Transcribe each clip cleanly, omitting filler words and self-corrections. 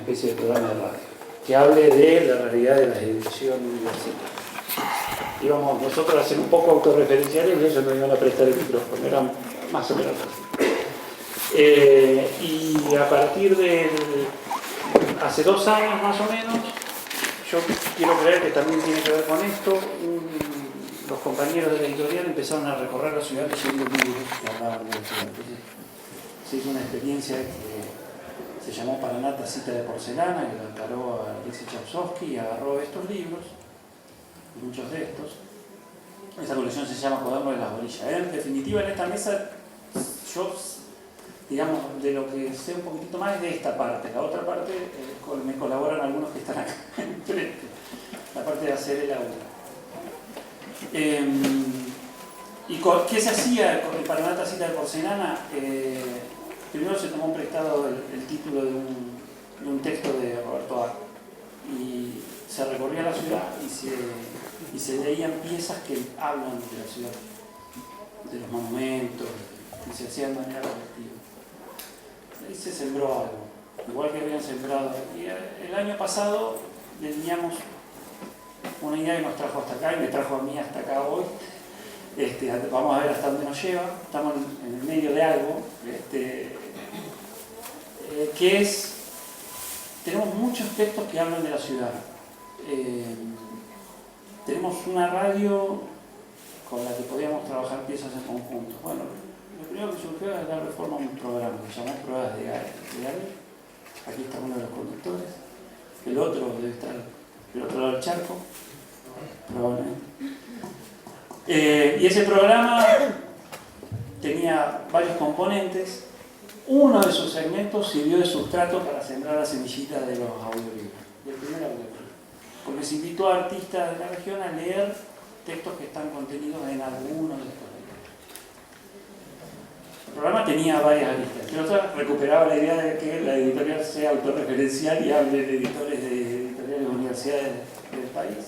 especie de programa de radio que hable de la realidad de la educación universitaria. Íbamos nosotros a ser un poco autorreferenciales y ellos nos iban a prestar el micrófono, era más o menos así. Y a partir de hace 2 años más o menos, yo quiero creer que también tiene que ver con esto, los compañeros de la editorial empezaron a recorrer la ciudad leyendo libros que hablaban de la ciudad. Entonces, se hizo una experiencia que se llamó Paraná, Tacita de Porcelana, que la encaró a Alexis Chapsovsky y agarró estos libros, muchos de estos. Esa colección se llama Cuadernos de las Orillas. En definitiva, en esta mesa, yo, digamos, de lo que sé un poquitito más es de esta parte. La otra parte me colaboran algunos que están acá enfrente, la parte de hacer el aula. ¿Y qué se hacía con el Paraná, Tacita de Porcelana? Primero se tomó un prestado el título de un texto de Roberto Ar. Y se recorría la ciudad y se leían piezas que hablan de la ciudad, de los monumentos, y se hacían de manera colectiva. Ahí se sembró algo, igual que habían sembrado. Y el año pasado teníamos una idea que nos trajo hasta acá y me trajo a mí hasta acá hoy. Vamos a ver hasta dónde nos lleva. Estamos en el medio de algo que es, tenemos muchos textos que hablan de la ciudad. Tenemos una radio con la que podíamos trabajar piezas en conjunto. Bueno, lo primero que surgió es darle forma a un programa que se llamó Pruebas de Aire. Aquí está uno de los conductores. El otro debe estar del otro lado del charco, probablemente. Y ese programa tenía varios componentes. Uno de sus segmentos sirvió de sustrato para sembrar la semillita de los audiolibros, del primer audiolibro. Porque se invitó a artistas de la región a leer textos que están contenidos en alguno de estos libros. El programa tenía varias aristas. Pero otra recuperaba la idea de que la editorial sea autorreferencial y hable de editores de editoriales de universidades del país.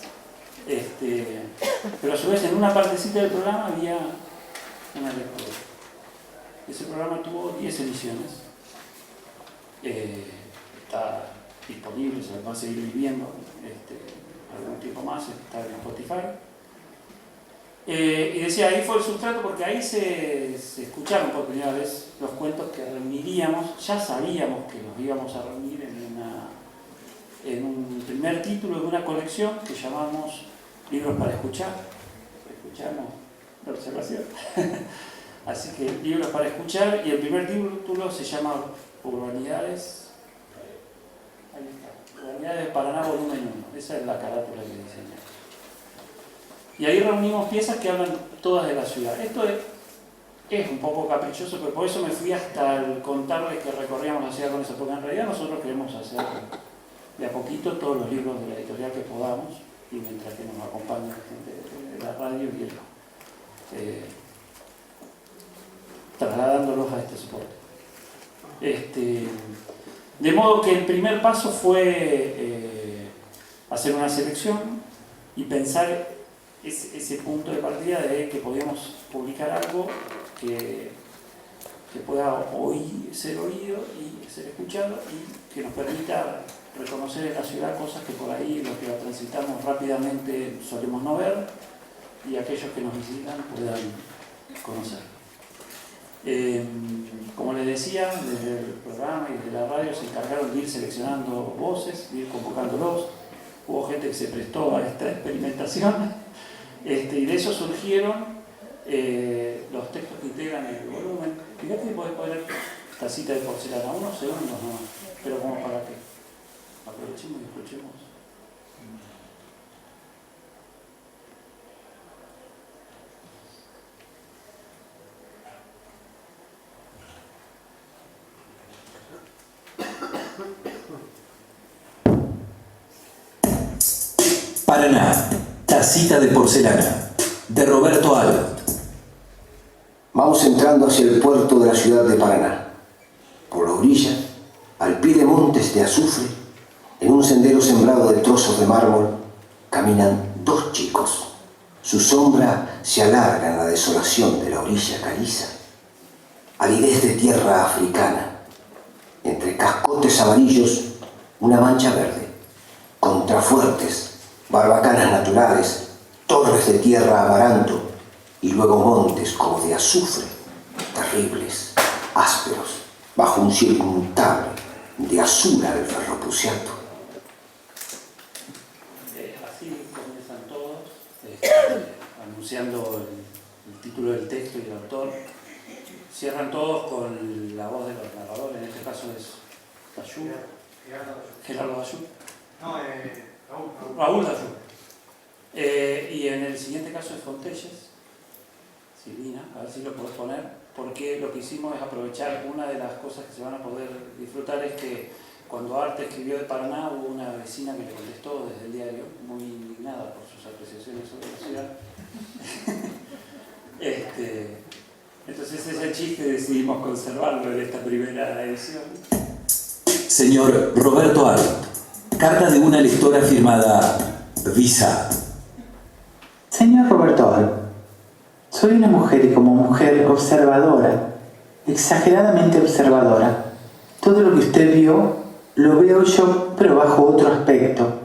Pero a su vez en una partecita del programa había una lectura. Ese programa tuvo 10 ediciones. Está disponible, se va a seguir viviendo algún tiempo más, está en Spotify. Y decía, ahí fue el sustrato porque ahí se escucharon por primera vez los cuentos que reuniríamos. Ya sabíamos que nos íbamos a reunir en un primer título de una colección que llamamos Libros para Escuchar. Escuchamos la observación. Así que Libros para Escuchar, y el primer título se llama Urbanidades. Ahí está, Urbanidades de Paraná, volumen 1. Esa es la carátula que diseñé. Y ahí reunimos piezas que hablan todas de la ciudad. Esto es un poco caprichoso, pero por eso me fui hasta el contarles que recorríamos la ciudad con eso, porque en realidad nosotros queremos hacer de a poquito todos los libros de la editorial que podamos, y mientras que nos acompaña la gente de la radio y trasladándolos a este soporte. De modo que el primer paso fue hacer una selección y pensar ese punto de partida de que podíamos publicar algo que pueda ser oído y ser escuchado y que nos permita reconocer en la ciudad cosas que por ahí los que la transitamos rápidamente solemos no ver y aquellos que nos visitan puedan conocer. Como les decía, desde el programa y desde la radio se encargaron de ir seleccionando voces, de ir convocándolos. Hubo gente que se prestó a esta experimentación y de eso surgieron los textos que integran el volumen. Fíjate que podés poner Tacita de Porcelana, unos segundos nomás, pero como para que aprovechemos y escuchemos. Paraná, Tacita de Porcelana, de Roberto Albert. Vamos entrando hacia el puerto de la ciudad de Paraná. Por la orilla, al pie de montes de azufre, en un sendero sembrado de trozos de mármol, caminan dos chicos. Su sombra se alarga en la desolación de la orilla caliza. Aridez de tierra africana. Entre cascotes amarillos, una mancha verde, contrafuertes, barbacanas naturales, torres de tierra amaranto y luego montes como de azufre, terribles, ásperos, bajo un cielo inmutable de azul al ferropuciato. Así comienzan todos, anunciando el título del texto y el autor. Cierran todos con la voz de los narradores, en este caso es Dayoud. Gerardo Dayoud. No, Raúl Dayoud. Y en el siguiente caso es Fontelles, Silvina, a ver si lo podés poner, porque lo que hicimos es aprovechar una de las cosas que se van a poder disfrutar es que cuando Arte escribió de Paraná hubo una vecina que le contestó desde el diario, muy indignada por sus apreciaciones sobre la ciudad. Entonces ese chiste decidimos conservarlo en esta primera edición. Señor Roberto Alt, carta de una lectora firmada Visa. Señor Roberto Alt, soy una mujer y como mujer observadora, exageradamente observadora. Todo lo que usted vio, lo veo yo, pero bajo otro aspecto.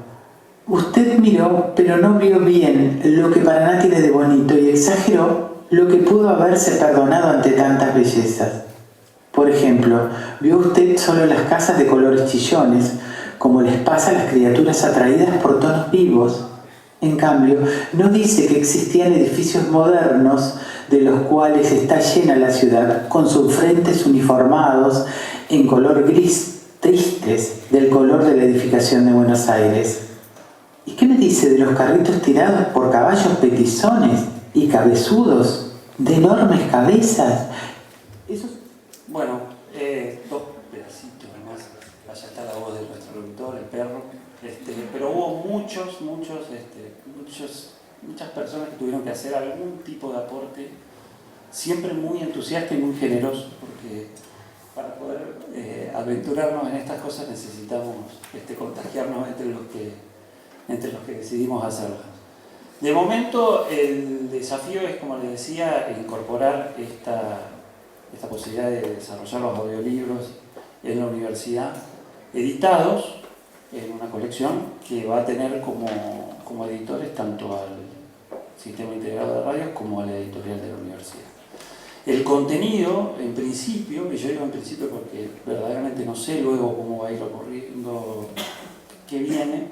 Usted miró, pero no vio bien lo que Paraná tiene de bonito y exageró lo que pudo haberse perdonado ante tantas bellezas. Por ejemplo, vio usted solo las casas de colores chillones, como les pasa a las criaturas atraídas por tonos vivos. En cambio, no dice que existían edificios modernos de los cuales está llena la ciudad, con sus frentes uniformados en color gris, tristes del color de la edificación de Buenos Aires. ¿Y qué me dice de los carritos tirados por caballos petizones y cabezudos, de enormes cabezas? Esos... Bueno, dos pedacitos nomás, allá está la voz de nuestro locutor, el perro, pero hubo muchas personas que tuvieron que hacer algún tipo de aporte, siempre muy entusiasta y muy generoso, porque para poder aventurarnos en estas cosas necesitamos contagiarnos entre los que decidimos hacerlas. De momento el desafío es, como les decía, incorporar esta posibilidad de desarrollar los audiolibros en la universidad, editados en una colección que va a tener como editores tanto al Sistema Integrado de Radios como a la editorial de la universidad. El contenido, en principio, y yo digo en principio porque verdaderamente no sé luego cómo va a ir ocurriendo qué viene,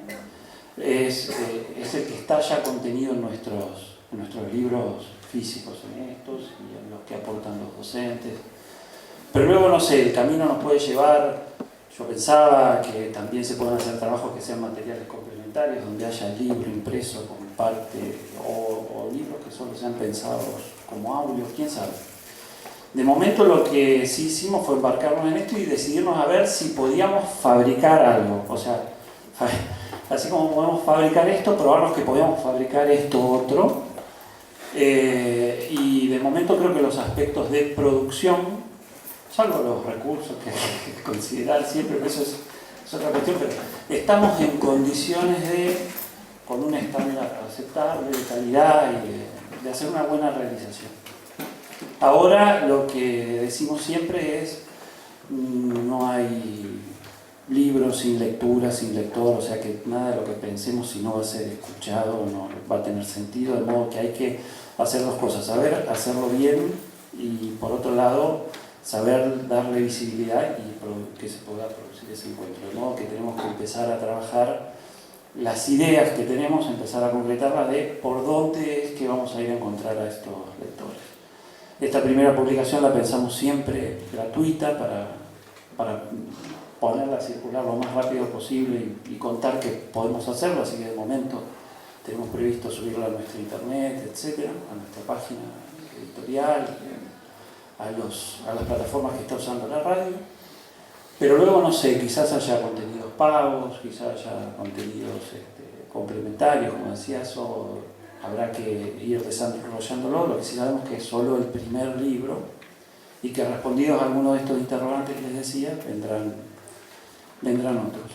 es el que está ya contenido en nuestros libros físicos, en estos y en los que aportan los docentes. Pero luego, no sé, el camino nos puede llevar, yo pensaba que también se pueden hacer trabajos que sean materiales complementarios, donde haya libro impreso con parte, o libros que solo sean pensados como audios, quién sabe. De momento lo que sí hicimos fue embarcarnos en esto y decidirnos a ver si podíamos fabricar algo, o sea, así como podemos fabricar esto, probarnos que podíamos fabricar esto otro. Y de momento creo que los aspectos de producción, salvo los recursos que hay que considerar siempre, que eso es otra cuestión, pero estamos en condiciones con un estándar aceptable de calidad y de hacer una buena realización. Ahora lo que decimos siempre es, no hay libros sin lectura, sin lector, o sea que nada de lo que pensemos si no va a ser escuchado no va a tener sentido, de modo que hay que hacer dos cosas, saber hacerlo bien y por otro lado saber darle visibilidad y que se pueda producir ese encuentro, de modo que tenemos que empezar a trabajar las ideas que tenemos, empezar a concretarlas de por dónde es que vamos a ir a encontrar a estos lectores. Esta primera publicación la pensamos siempre gratuita para ponerla a circular lo más rápido posible y contar que podemos hacerlo, así que de momento tenemos previsto subirla a nuestra internet, etcétera, a nuestra página editorial, a las plataformas que está usando la radio, pero luego no sé, quizás haya contenidos pagos, quizás haya contenidos complementarios, como decía, eso habrá que ir desarrollándolo. Lo que sí sabemos que es solo el primer libro y que respondidos a algunos de estos interrogantes que les decía, vendrán otros.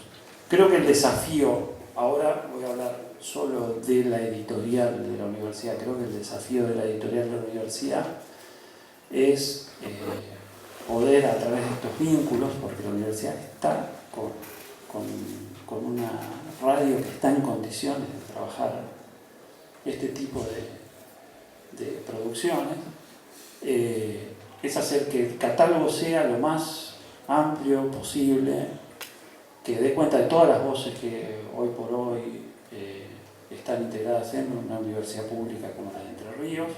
Creo que el desafío, ahora voy a hablar solo de la editorial de la universidad, creo que el desafío de la editorial de la universidad es poder a través de estos vínculos, porque la universidad está con con una radio que está en condiciones de trabajar este tipo de producciones, es hacer que el catálogo sea lo más amplio posible, que dé cuenta de todas las voces que hoy por hoy están integradas en una universidad pública como la de Entre Ríos,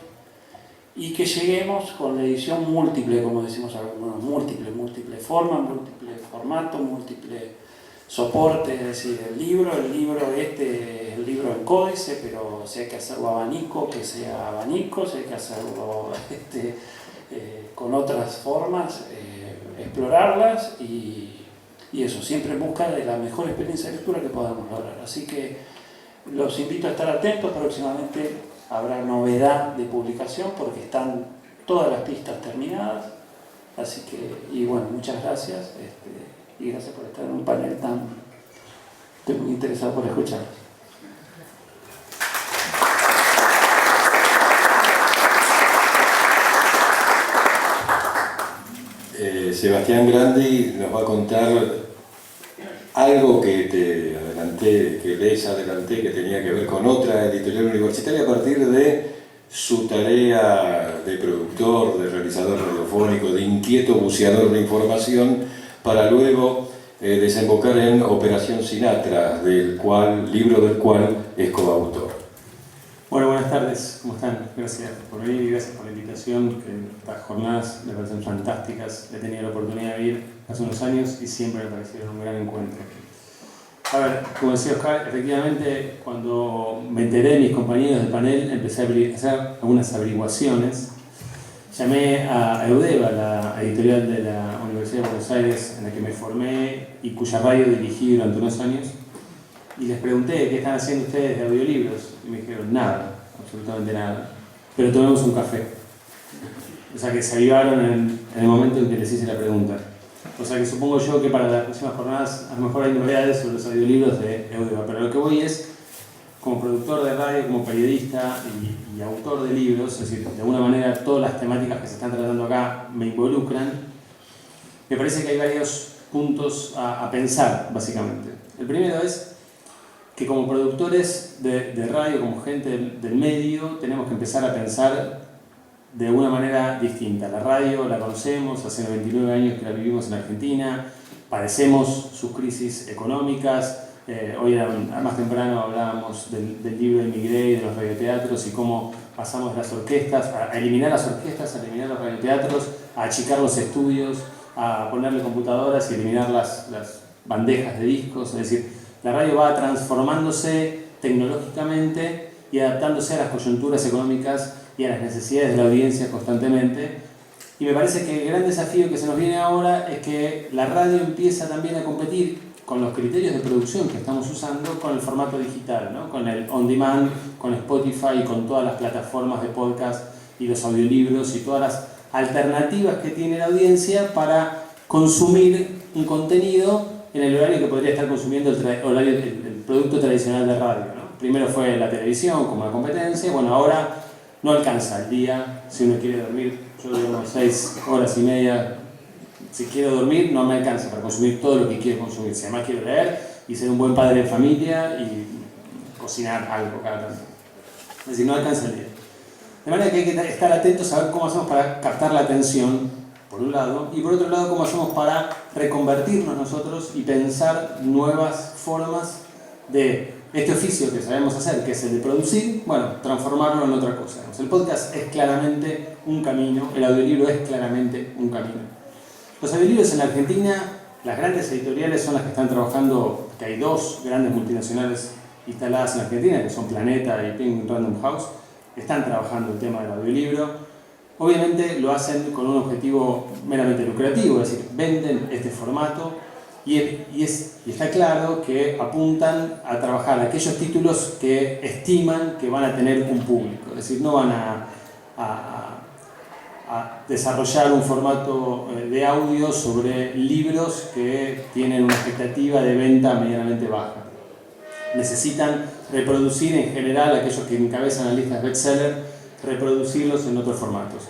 y que lleguemos con la edición múltiple, como decimos algunos, múltiple forma, múltiple formato, múltiple soporte, es decir, el libro este es el libro en códice, pero si hay que hacerlo abanico, que sea abanico, si hay que hacerlo con otras formas, explorarlas y eso, siempre en busca de la mejor experiencia de lectura que podamos lograr. Así que los invito a estar atentos, próximamente habrá novedad de publicación porque están todas las pistas terminadas. Así que, y bueno, muchas gracias y gracias por estar en un panel estoy muy interesado por escucharlos. Sebastián Grandi nos va a contar algo que te adelanté, que les adelanté, que tenía que ver con otra editorial universitaria a partir de su tarea de productor, de realizador radiofónico, de inquieto buceador de información, para luego desembocar en Operación Sinatra, libro del cual es coautor. Bueno, buenas tardes, ¿cómo están? Gracias por venir y gracias por la invitación, que estas jornadas me parecen fantásticas. He tenido la oportunidad de ir hace unos años y siempre me parecieron un gran encuentro. A ver, como decía Oscar, efectivamente, cuando me enteré de mis compañeros del panel, empecé a hacer algunas averiguaciones. Llamé a Eudeva, la editorial de la Universidad de Buenos Aires, en la que me formé y cuya radio dirigí durante unos años, y les pregunté qué están haciendo ustedes de audiolibros, y me dijeron nada, absolutamente nada, pero tomemos un café. O sea que se avivaron en el momento en que les hice la pregunta. O sea que supongo yo que para las próximas jornadas a lo mejor hay novedades sobre los audiolibros de Eudeva, pero lo que voy es, como productor de radio, como periodista y autor de libros, es decir, de alguna manera todas las temáticas que se están tratando acá me involucran, me parece que hay varios puntos a pensar, básicamente. El primero es que como productores de radio, como gente del medio, tenemos que empezar a pensar de una manera distinta. La radio la conocemos, hace 99 años que la vivimos en Argentina, padecemos sus crisis económicas. Hoy más temprano hablábamos del libro de Migrey, de los radioteatros y cómo pasamos de las orquestas, a eliminar las orquestas, a eliminar los radioteatros, a achicar los estudios, a ponerle computadoras y eliminar las bandejas de discos. Es decir, la radio va transformándose tecnológicamente y adaptándose a las coyunturas económicas y a las necesidades de la audiencia constantemente. Y me parece que el gran desafío que se nos viene ahora es que la radio empieza también a competir con los criterios de producción que estamos usando con el formato digital, ¿no? Con el on demand, con Spotify y con todas las plataformas de podcast y los audiolibros y todas las alternativas que tiene la audiencia para consumir un contenido en el horario que podría estar consumiendo el producto tradicional de radio, ¿no? Primero fue la televisión como la competencia, bueno, ahora no alcanza el día, si uno quiere dormir, yo duermo 6 horas y media, si quiero dormir no me alcanza para consumir todo lo que quiero consumir, si además quiero leer y ser un buen padre de familia y cocinar algo cada tanto. Es decir, no alcanza el día. De manera que hay que estar atentos a ver cómo hacemos para captar la atención, por un lado, y por otro lado cómo hacemos para reconvertirnos nosotros y pensar nuevas formas de este oficio que sabemos hacer, que es el de producir, bueno, transformarlo en otra cosa. El podcast es claramente un camino, el audiolibro es claramente un camino. Los audiolibros en la Argentina, las grandes editoriales son las que están trabajando, que hay dos grandes multinacionales instaladas en Argentina, que son Planeta y Penguin Random House, están trabajando el tema del audiolibro. Obviamente lo hacen con un objetivo meramente lucrativo, es decir, venden este formato y está claro que apuntan a trabajar aquellos títulos que estiman que van a tener un público, es decir, no van a desarrollar un formato de audio sobre libros que tienen una expectativa de venta medianamente baja. Necesitan reproducir en general aquellos que encabezan las listas bestseller, reproducirlos en otros formatos.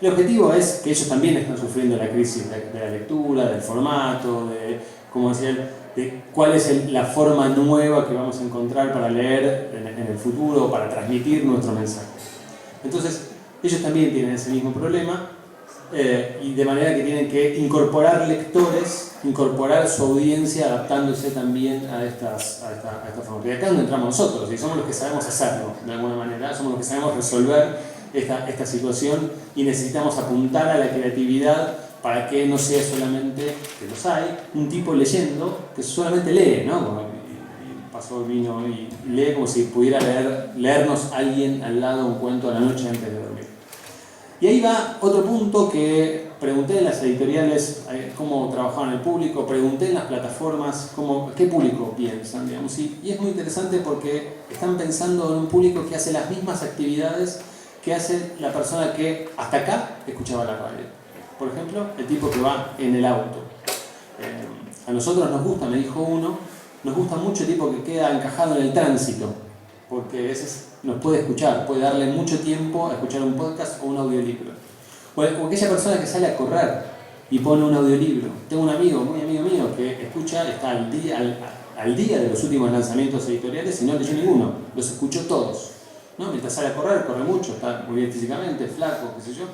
El objetivo es que ellos también están sufriendo la crisis de la lectura, del formato, como decía él, de cuál es la forma nueva que vamos a encontrar para leer en el futuro, para transmitir nuestro mensaje. Entonces, ellos también tienen ese mismo problema, y de manera que tienen que incorporar lectores, incorporar su audiencia, adaptándose también a esta forma. Y acá es donde entramos nosotros, y somos los que sabemos hacerlo, de alguna manera, somos los que sabemos resolver esta situación, y necesitamos apuntar a la creatividad para que no sea solamente, que los hay, un tipo leyendo, que solamente lee, ¿no? Y pasó, vino y lee como si pudiera leernos alguien al lado un cuento a la noche antes de dormir. Y ahí va otro punto que pregunté en las editoriales cómo trabajaban el público, pregunté en las plataformas qué público piensan, digamos, y es muy interesante porque están pensando en un público que hace las mismas actividades que hace la persona que hasta acá escuchaba la radio. Por ejemplo, el tipo que va en el auto. A nosotros nos gusta, me dijo uno, nos gusta mucho el tipo que queda encajado en el tránsito, porque a veces nos puede escuchar, puede darle mucho tiempo a escuchar un podcast o un audiolibro. O aquella persona que sale a correr y pone un audiolibro. Tengo un amigo, muy amigo mío, que escucha, está al día de los últimos lanzamientos editoriales y no leyó ninguno, los escuchó todos, ¿no? Mientras sale a correr, corre mucho, está muy bien físicamente, flaco, qué sé yo,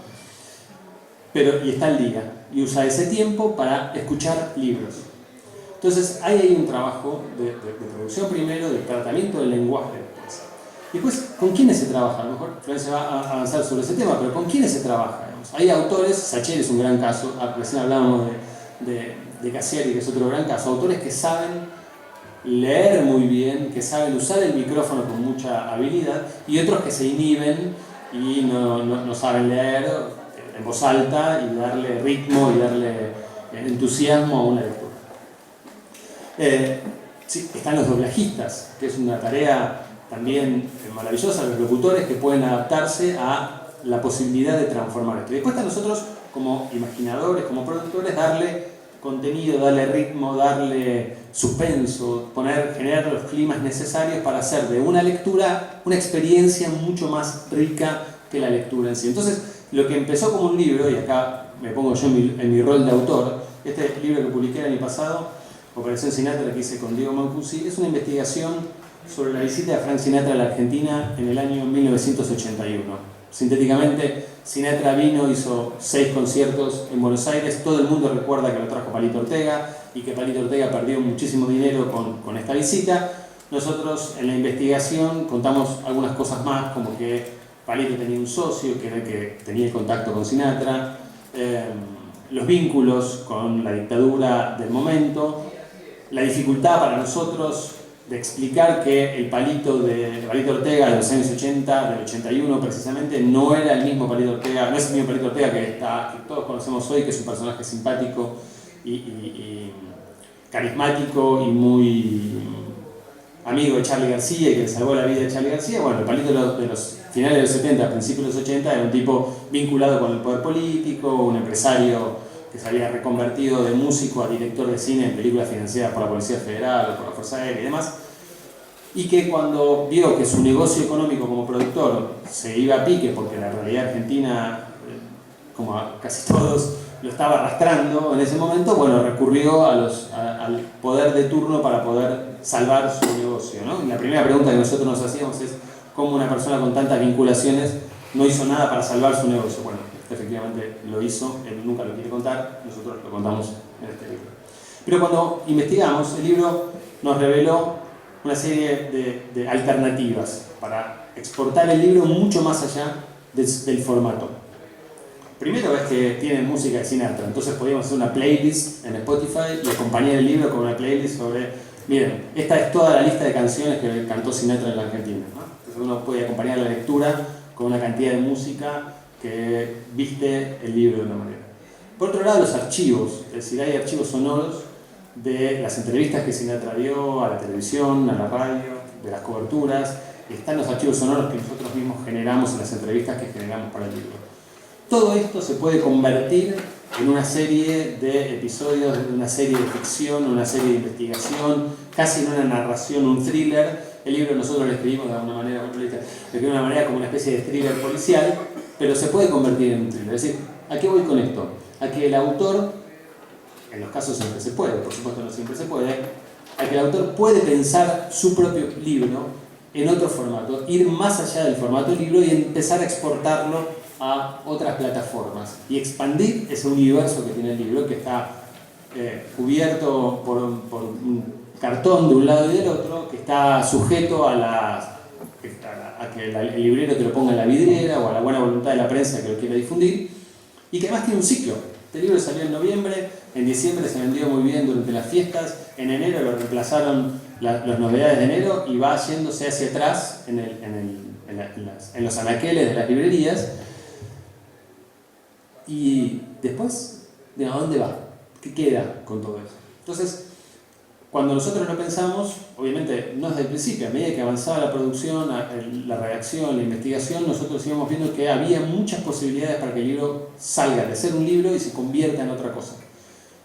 y está al día, y usa ese tiempo para escuchar libros. Entonces, hay un trabajo de producción primero, de tratamiento del lenguaje después. Y después, ¿con quiénes se trabaja? A lo mejor Florencia va a avanzar sobre ese tema, pero ¿con quiénes se trabaja? Hay autores, Sacheri es un gran caso, recién hablábamos de Cassiari, que es otro gran caso, autores que saben leer muy bien, que saben usar el micrófono con mucha habilidad, y otros que se inhiben y no saben leer en voz alta y darle ritmo y darle entusiasmo a una lectura. Sí, están los doblajistas, que es una tarea también maravillosa, los locutores que pueden adaptarse a la posibilidad de transformar esto. Y después están nosotros como imaginadores, como productores, darle contenido, darle ritmo, darle suspenso, generar los climas necesarios para hacer de una lectura una experiencia mucho más rica que la lectura en sí. Entonces, lo que empezó como un libro, y acá me pongo yo en mi rol de autor, este libro que publiqué el año pasado, Operación Sinatra, que hice con Diego Mancusi, es una investigación sobre la visita de Frank Sinatra a la Argentina en el año 1981. Sintéticamente, Sinatra vino, hizo 6 conciertos en Buenos Aires, todo el mundo recuerda que lo trajo Palito Ortega y que Palito Ortega perdió muchísimo dinero con esta visita. Nosotros en la investigación contamos algunas cosas más, como que Palito tenía un socio que era el que tenía el contacto con Sinatra, los vínculos con la dictadura del momento, la dificultad para nosotros de explicar que el Palito Ortega de los años 80, del 81 precisamente, no era el mismo Palito Ortega, no es el mismo Palito Ortega que todos conocemos hoy, que es un personaje simpático y carismático y muy amigo de Charly García y que le salvó la vida de Charly García. Bueno, el Palito de los finales de los 70, principios de los 80, era un tipo vinculado con el poder político, un empresario que se había reconvertido de músico a director de cine en películas financiadas por la Policía Federal o por la Fuerza Aérea y demás, y que cuando vio que su negocio económico como productor se iba a pique porque la realidad argentina, como a casi todos, lo estaba arrastrando en ese momento, bueno, recurrió al poder de turno para poder salvar su negocio, ¿no? Y la primera pregunta que nosotros nos hacíamos es cómo una persona con tantas vinculaciones no hizo nada para salvar su negocio. Bueno, efectivamente lo hizo, él nunca lo quiere contar, nosotros lo contamos en este libro. Pero cuando investigamos, el libro nos reveló una serie de alternativas para exportar el libro mucho más allá del formato. Primero es que tiene música de Sinatra, entonces podíamos hacer una playlist en Spotify y acompañar el libro con una playlist sobre, miren, esta es toda la lista de canciones que cantó Sinatra en la Argentina, ¿no? Entonces uno puede acompañar la lectura con una cantidad de música que viste el libro de una manera. Por otro lado, los archivos, es decir, hay archivos sonoros de las entrevistas que Sinatra dio a la televisión, a la radio, de las coberturas, y están los archivos sonoros que nosotros mismos generamos en las entrevistas que generamos para el libro. Todo esto se puede convertir en una serie de episodios, en una serie de ficción, una serie de investigación, casi en una narración, un thriller. El libro nosotros lo escribimos de alguna manera como una especie de thriller policial, pero se puede convertir en un thriller. Es decir, ¿a qué voy con esto? A que el autor, en los casos en que se puede, por supuesto no siempre se puede, a que el autor puede pensar su propio libro en otro formato, ir más allá del formato libro y empezar a exportarlo a otras plataformas y expandir ese universo que tiene el libro, que está cubierto por un cartón de un lado y del otro, que está sujeto a que el librero te lo ponga en la vidriera o a la buena voluntad de la prensa que lo quiera difundir, y que además tiene un ciclo. Este libro salió en noviembre, en diciembre se vendió muy bien durante las fiestas, en enero lo reemplazaron las novedades de enero y va yéndose hacia atrás en los anaqueles de las librerías. Y después, ¿a dónde va? ¿Qué queda con todo eso? Entonces, cuando nosotros lo pensamos, obviamente no desde el principio, a medida que avanzaba la producción, la redacción, la investigación, nosotros íbamos viendo que había muchas posibilidades para que el libro salga de ser un libro y se convierta en otra cosa.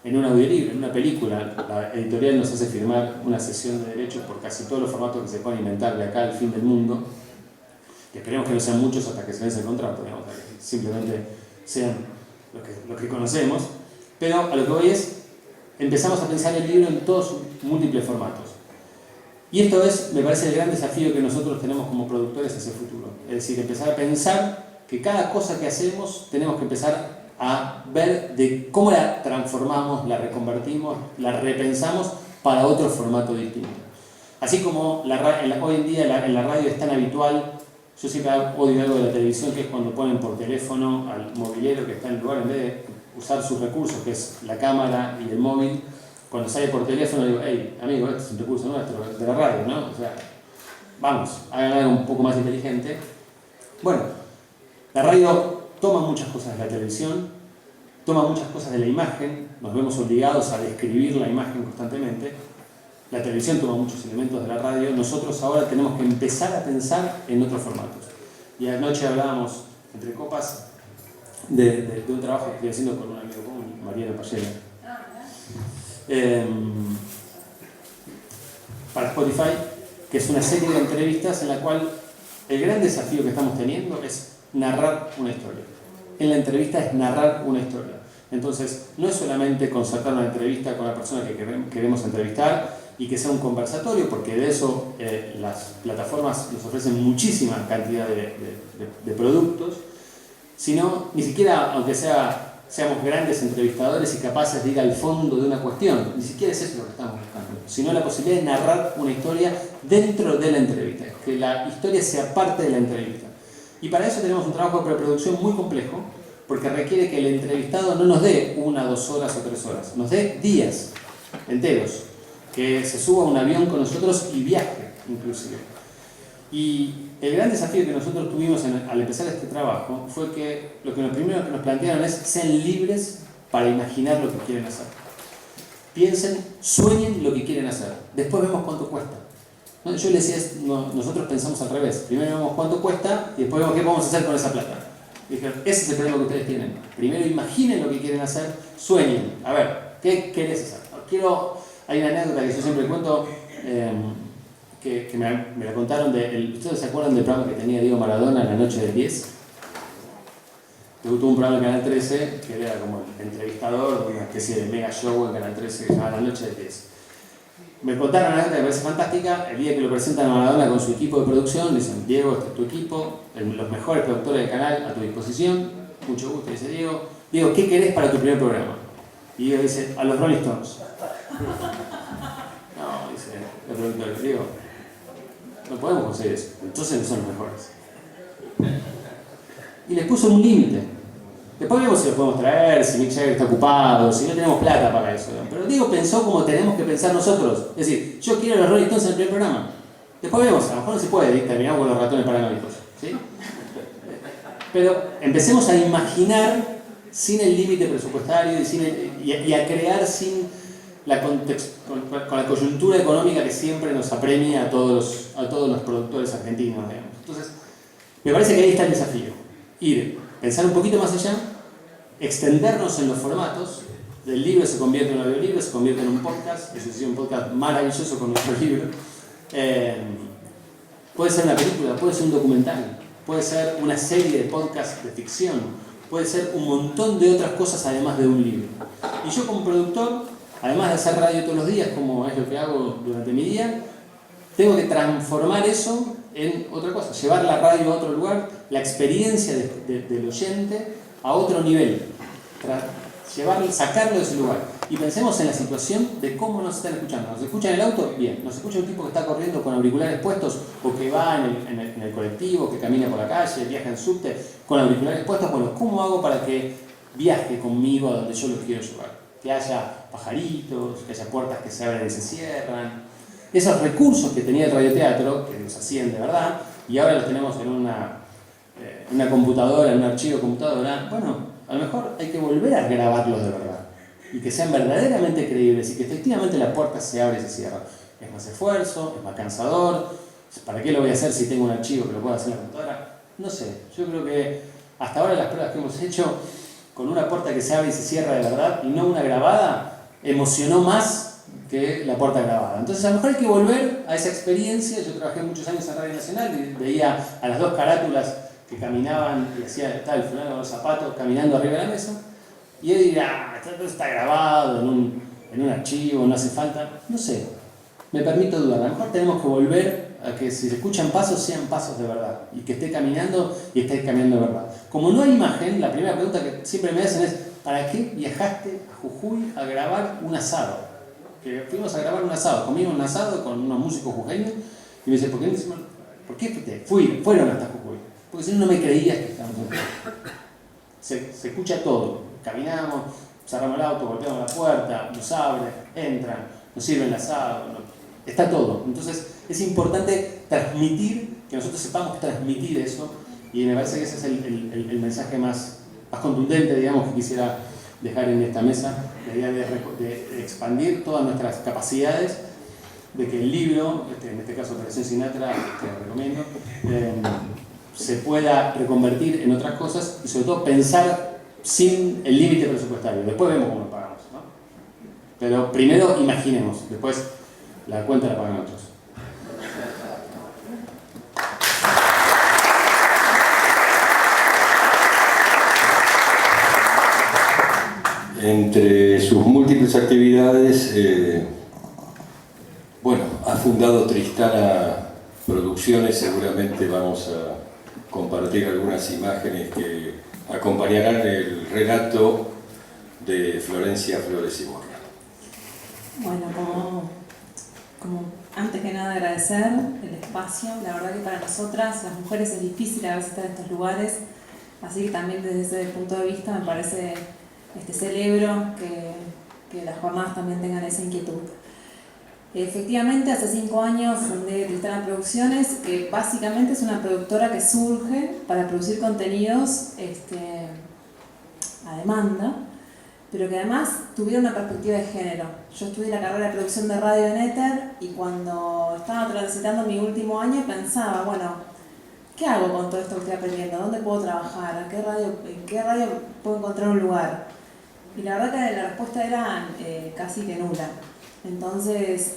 En un audiolibro, en una película, la editorial nos hace firmar una cesión de derechos por casi todos los formatos que se pueden inventar de acá al fin del mundo, que esperemos que no sean muchos hasta que se vence el contrato, digamos, que simplemente sean los que conocemos, pero a lo que voy es, empezamos a pensar el libro en todos sus múltiples formatos. Y esto es, me parece, el gran desafío que nosotros tenemos como productores hacia el futuro. Es decir, empezar a pensar que cada cosa que hacemos tenemos que empezar a ver de cómo la transformamos, la reconvertimos, la repensamos para otro formato distinto. Así como hoy en día en la radio es tan habitual, yo siempre odio algo de la televisión, que es cuando ponen por teléfono al movilero que está en el lugar, en vez de usar sus recursos, que es la cámara y el móvil, cuando sale por teléfono digo, hey, amigo, este es un recurso nuestro, de la radio, ¿no? O sea, vamos, hagan algo un poco más inteligente. Bueno, la radio toma muchas cosas de la televisión, toma muchas cosas de la imagen, nos vemos obligados a describir la imagen constantemente. La televisión toma muchos elementos de la radio, nosotros ahora tenemos que empezar a pensar en otros formatos. Y anoche hablábamos, entre copas, de un trabajo que estoy haciendo con un amigo común, Mariano Payela, para Spotify, que es una serie de entrevistas en la cual el gran desafío que estamos teniendo es narrar una historia. En la entrevista es narrar una historia. Entonces, no es solamente concertar una entrevista con la persona que queremos entrevistar y que sea un conversatorio, porque de eso las plataformas nos ofrecen muchísima cantidad de productos, sino ni siquiera, aunque seamos grandes entrevistadores y capaces de ir al fondo de una cuestión, ni siquiera es eso lo que estamos buscando, sino la posibilidad de narrar una historia dentro de la entrevista, que la historia sea parte de la entrevista. Y para eso tenemos un trabajo de preproducción muy complejo, porque requiere que el entrevistado no nos dé 1, 2 horas o 3 horas, nos dé días enteros, que se suba a un avión con nosotros y viaje, inclusive. Y el gran desafío que nosotros tuvimos al empezar este trabajo fue que lo primero que nos plantearon es: sean libres para imaginar lo que quieren hacer. Piensen, sueñen lo que quieren hacer. Después vemos cuánto cuesta. Yo les decía, nosotros pensamos al revés. Primero vemos cuánto cuesta y después vemos qué vamos a hacer con esa plata. Y dijeron, ese es el problema que ustedes tienen. Primero imaginen lo que quieren hacer, sueñen. A ver, ¿qué querés hacer? Hay una anécdota que yo siempre cuento, que me la contaron. ¿Ustedes se acuerdan del programa que tenía Diego Maradona en la noche del 10? Tuvo un programa en Canal 13 que era como el entrevistador, una especie de mega show en Canal 13 que se llama La Noche del 10. Me contaron una anécdota que me parece fantástica. El día que lo presentan a Maradona con su equipo de producción, dicen: Diego, este es tu equipo, los mejores productores del canal a tu disposición, mucho gusto. Dice Diego, ¿qué querés para tu primer programa? Y Diego dice: a los Rolling Stones. No, dice el productor, Diego, no podemos conseguir eso, entonces no son los mejores. Y les puso un límite. Después vemos si lo podemos traer, si Mick Jagger está ocupado, si no tenemos plata para eso. Pero Diego pensó como tenemos que pensar nosotros. Es decir, yo quiero a los Rolling Stones en el primer programa. Después vemos, a lo mejor no se puede, terminamos con los ratones paranoicos, ¿sí? Pero empecemos a imaginar sin el límite presupuestario y a crear sin con la coyuntura económica que siempre nos apremia a todos los productores argentinos, digamos. Entonces, me parece que ahí está el desafío. Pensar un poquito más allá, extendernos en los formatos. Del libro se convierte en un audiolibro, se convierte en un podcast. Eso es un podcast maravilloso con nuestro libro. Puede ser una película, puede ser un documental, puede ser una serie de podcasts de ficción, puede ser un montón de otras cosas además de un libro. Y yo como productor además de hacer radio todos los días, como es lo que hago durante mi día, tengo que transformar eso en otra cosa, llevar la radio a otro lugar, la experiencia del oyente a otro nivel, sacarlo de ese lugar. Y pensemos en la situación de cómo nos están escuchando. ¿Nos escucha en el auto? Bien. ¿Nos escucha un tipo que está corriendo con auriculares puestos o que va en el colectivo, que camina por la calle, viaja en subte con auriculares puestos? Bueno, ¿cómo hago para que viaje conmigo a donde yo lo quiero llevar? Que haya pajaritos, que haya puertas que se abren y se cierran. Esos recursos que tenía el radioteatro, que los hacían de verdad, y ahora los tenemos en una computadora, en un archivo de computadora, bueno, a lo mejor hay que volver a grabarlos de verdad. Y que sean verdaderamente creíbles y que efectivamente la puerta se abre y se cierra. Es más esfuerzo, es más cansador. ¿Para qué lo voy a hacer si tengo un archivo que lo puedo hacer en la computadora? No sé, yo creo que hasta ahora las pruebas que hemos hecho con una puerta que se abre y se cierra de verdad y no una grabada, emocionó más que la puerta grabada. Entonces a lo mejor hay que volver a esa experiencia. Yo trabajé muchos años en Radio Nacional y veía a las dos carátulas que caminaban y hacía tal fulano con los zapatos caminando arriba de la mesa. Y él dirá, esto está grabado en un archivo, no hace falta. No sé, me permito dudar. A lo mejor tenemos que volver a que si se escuchan pasos, sean pasos de verdad. Y que esté caminando y esté caminando de verdad. Como no hay imagen, la primera pregunta que siempre me hacen es, ¿para qué viajaste a Jujuy a grabar un asado? Que fuimos a grabar un asado, comimos un asado con unos músicos jujeños. Y me dice, ¿por qué fueron hasta Jujuy? Porque si no, no me creías que estábamos en Jujuy. Se escucha todo. Caminamos, cerramos el auto, golpeamos la puerta, nos abren, entran, nos sirven el asado, está todo. Entonces es importante transmitir, que nosotros sepamos transmitir eso, y me parece que ese es el mensaje más contundente, digamos, que quisiera dejar en esta mesa, la idea de expandir todas nuestras capacidades, de que el libro, en este caso Operación Sinatra, que recomiendo, se pueda reconvertir en otras cosas y sobre todo pensar sin el límite presupuestario. Después vemos cómo lo pagamos, ¿no? Pero primero imaginemos, después la cuenta la pagan otros. Entre sus múltiples actividades, ha fundado Tristana Producciones. Seguramente vamos a compartir algunas imágenes que acompañarán el relato de Florencia Flores y Borra. Bueno, como antes que nada agradecer el espacio. La verdad que para nosotras, las mujeres, es difícil a veces estar en estos lugares, así que también desde ese punto de vista me parece, celebro que las jornadas también tengan esa inquietud. Efectivamente, hace 5 años fundé Tristana Producciones, que básicamente es una productora que surge para producir contenidos a demanda, pero que además tuviera una perspectiva de género. Yo estudié la carrera de producción de radio en Éter y cuando estaba transitando mi último año pensaba, bueno, ¿qué hago con todo esto que estoy aprendiendo? ¿Dónde puedo trabajar? ¿En qué radio puedo encontrar un lugar? Y la verdad que la respuesta era casi que nula. Entonces,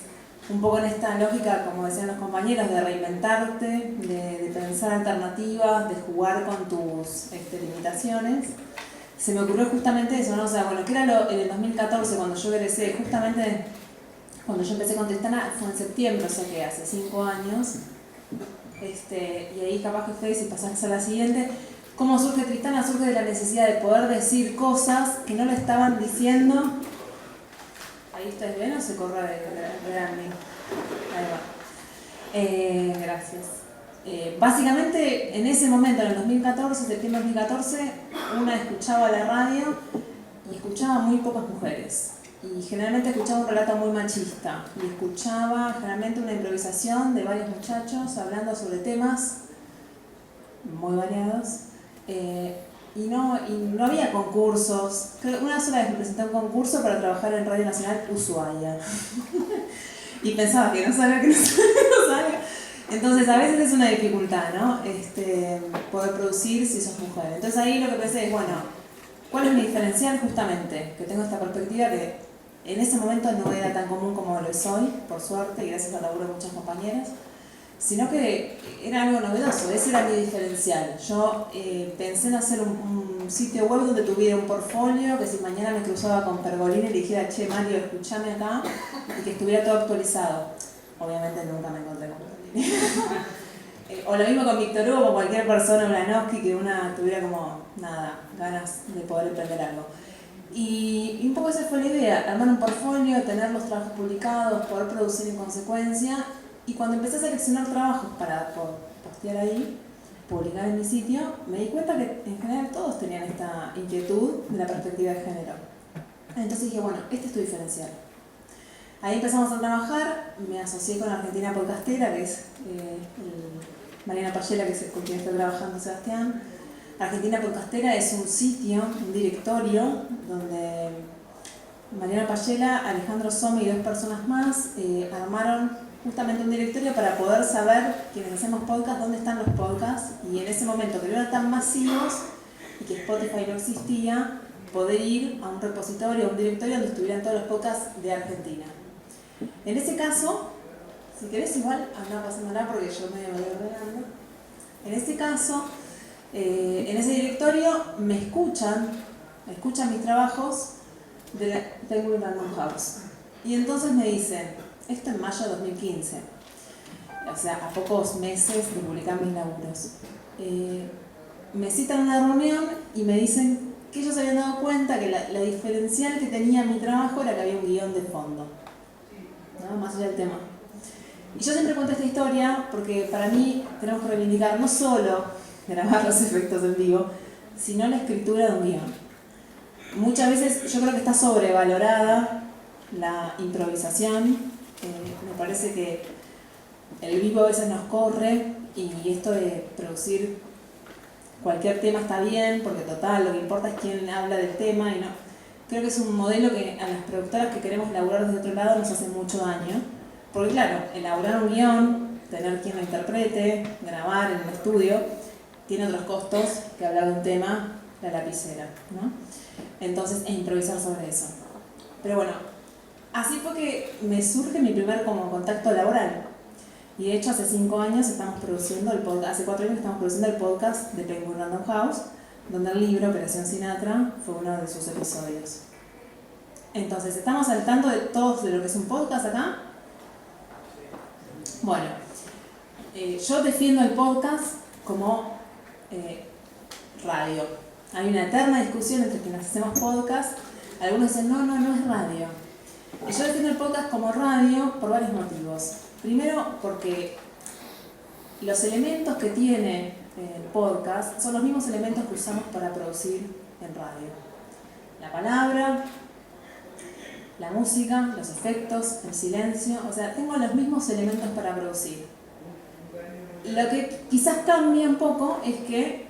un poco en esta lógica, como decían los compañeros, de reinventarte, de pensar alternativas, de jugar con tus limitaciones, se me ocurrió justamente eso, ¿no? O sea, bueno, que era en el 2014 cuando yo egresé, justamente cuando yo empecé con Tristana fue en septiembre, o sea que hace 5 años, y ahí capaz que ustedes, si pasás a la siguiente, ¿cómo surge Tristana? Surge de la necesidad de poder decir cosas que no le estaban diciendo. ¿Ahí ustedes ven o se corre realmente? Ahí va. Gracias. Básicamente, en ese momento, en el 2014, septiembre de 2014, una escuchaba la radio y escuchaba muy pocas mujeres. Y generalmente escuchaba un relato muy machista. Y escuchaba generalmente una improvisación de varios muchachos hablando sobre temas muy variados. Y no había concursos. Una sola vez me presenté a un concurso para trabajar en Radio Nacional Ushuaia. Y pensaba que no sabía. Entonces a veces es una dificultad, ¿no? Poder producir si sos mujer. Entonces ahí lo que pensé es, bueno, ¿cuál es mi diferencial? Justamente, que tengo esta perspectiva que en ese momento no era tan común como lo es hoy, por suerte, y gracias al laburo de muchas compañeras, sino que era algo novedoso, ese era mi diferencial. Yo pensé en hacer un un sitio web donde tuviera un portfolio, que si mañana me cruzaba con Pergolini y le dijera, che Mario, escuchame acá, y que estuviera todo actualizado. Obviamente nunca me encontré con Pergolini. O lo mismo con Víctor Hugo, con cualquier persona, Ulanowski, que una tuviera como, nada, ganas de poder emprender algo. Y un poco esa fue la idea, armar un portfolio, tener los trabajos publicados, poder producir en consecuencia. Y cuando empecé a seleccionar trabajos para postear ahí, publicar en mi sitio, me di cuenta que en general todos tenían esta inquietud de la perspectiva de género. Entonces dije, bueno, este es tu diferencial. Ahí empezamos a trabajar, me asocié con Argentina Podcastera, que es Mariana Payela, que es con quien estoy trabajando, Sebastián. Argentina Podcastera es un sitio, un directorio, donde Mariana Payela, Alejandro Somme y 2 personas más armaron justamente un directorio para poder saber, quienes hacemos podcast, dónde están los podcasts, y en ese momento que no eran tan masivos y que Spotify no existía, poder ir a un repositorio, a un directorio donde estuvieran todos los podcasts de Argentina. En ese caso, si querés igual, anda pasándola porque yo me voy ordenando. En ese caso, en ese directorio me escuchan mis trabajos de la Penguin Random House. Y entonces me dicen, esto en mayo de 2015, o sea, a pocos meses de publicar mis laburos. Me citan a una reunión y me dicen que ellos se habían dado cuenta que la diferencial que tenía mi trabajo era que había un guión de fondo, ¿no? Más allá del tema. Y yo siempre cuento esta historia porque para mí tenemos que reivindicar no solo grabar los efectos en vivo, sino la escritura de un guión. Muchas veces yo creo que está sobrevalorada la improvisación. Me parece que el vivo a veces nos corre y esto de producir cualquier tema está bien, porque total, lo que importa es quién habla del tema y no. Creo que es un modelo que a las productoras que queremos laburar desde otro lado nos hace mucho daño. Porque claro, elaborar un guión, tener quien lo interprete, grabar en el estudio, tiene otros costos que hablar de un tema, la lapicera, ¿no? Entonces, e improvisar sobre eso. Pero bueno, así fue que me surge mi primer como contacto laboral. Y de hecho hace 5 años estamos produciendo el podcast, hace 4 años estamos produciendo el podcast de Penguin Random House, donde el libro Operación Sinatra fue uno de sus episodios. Entonces, ¿estamos al tanto de todos de lo que es un podcast acá? Bueno, yo defiendo el podcast como radio. Hay una eterna discusión entre quienes hacemos podcast. Algunos dicen, no es radio. Yo defiendo el podcast como radio por varios motivos. Primero, porque los elementos que tiene el podcast son los mismos elementos que usamos para producir en radio. La palabra, la música, los efectos, el silencio, o sea, tengo los mismos elementos para producir. Lo que quizás cambia un poco es que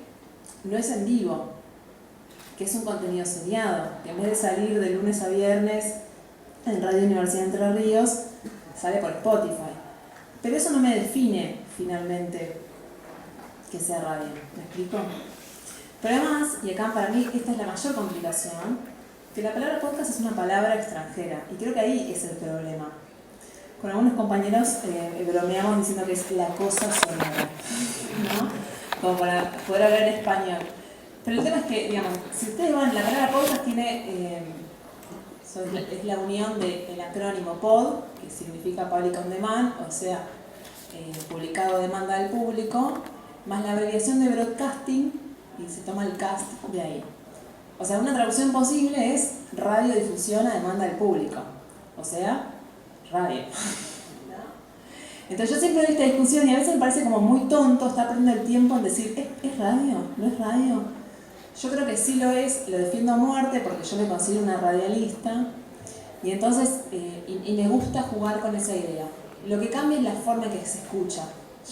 no es en vivo, que es un contenido seriado, que en vez de salir de lunes a viernes en Radio Universidad de Entre Ríos, sale por Spotify. Pero eso no me define finalmente que sea radio, ¿me explico? Pero además, y acá para mí esta es la mayor complicación, que la palabra podcast es una palabra extranjera, y creo que ahí es el problema. Con algunos compañeros bromeamos diciendo que es la cosa sonora, ¿no? Como para poder hablar en español. Pero el tema es que, digamos, si ustedes van, la palabra podcast tiene, es la unión del acrónimo POD, que significa Public on Demand, o sea, publicado a demanda del público, más la abreviación de broadcasting, y se toma el cast de ahí. O sea, una traducción posible es radiodifusión a demanda del público. O sea, radio. Entonces yo siempre doy esta discusión y a veces me parece como muy tonto estar perdiendo el tiempo en decir, ¿es radio? ¿No es radio? Yo creo que sí lo es, lo defiendo a muerte porque yo me considero una radialista y entonces, y me gusta jugar con esa idea. Lo que cambia es la forma en que se escucha.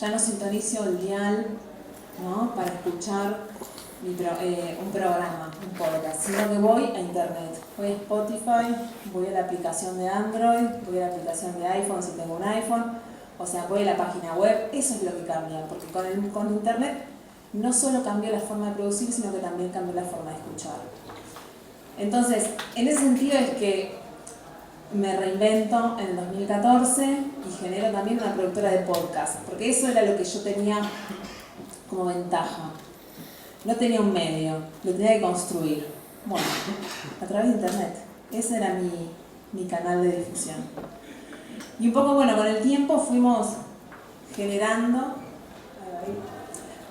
Ya no sintonizo el dial, ¿no? Para escuchar un programa, un podcast, sino que voy a internet, voy a Spotify, voy a la aplicación de Android, voy a la aplicación de iPhone si tengo un iPhone, o sea, voy a la página web. Eso es lo que cambia, porque con internet no solo cambió la forma de producir, sino que también cambió la forma de escuchar. Entonces, en ese sentido es que me reinvento en el 2014 y genero también una productora de podcast, porque eso era lo que yo tenía como ventaja. no tenía un medio, lo tenía que construir. Bueno, a través de internet. Ese era mi canal de difusión. Y un poco, bueno, con el tiempo fuimos generando...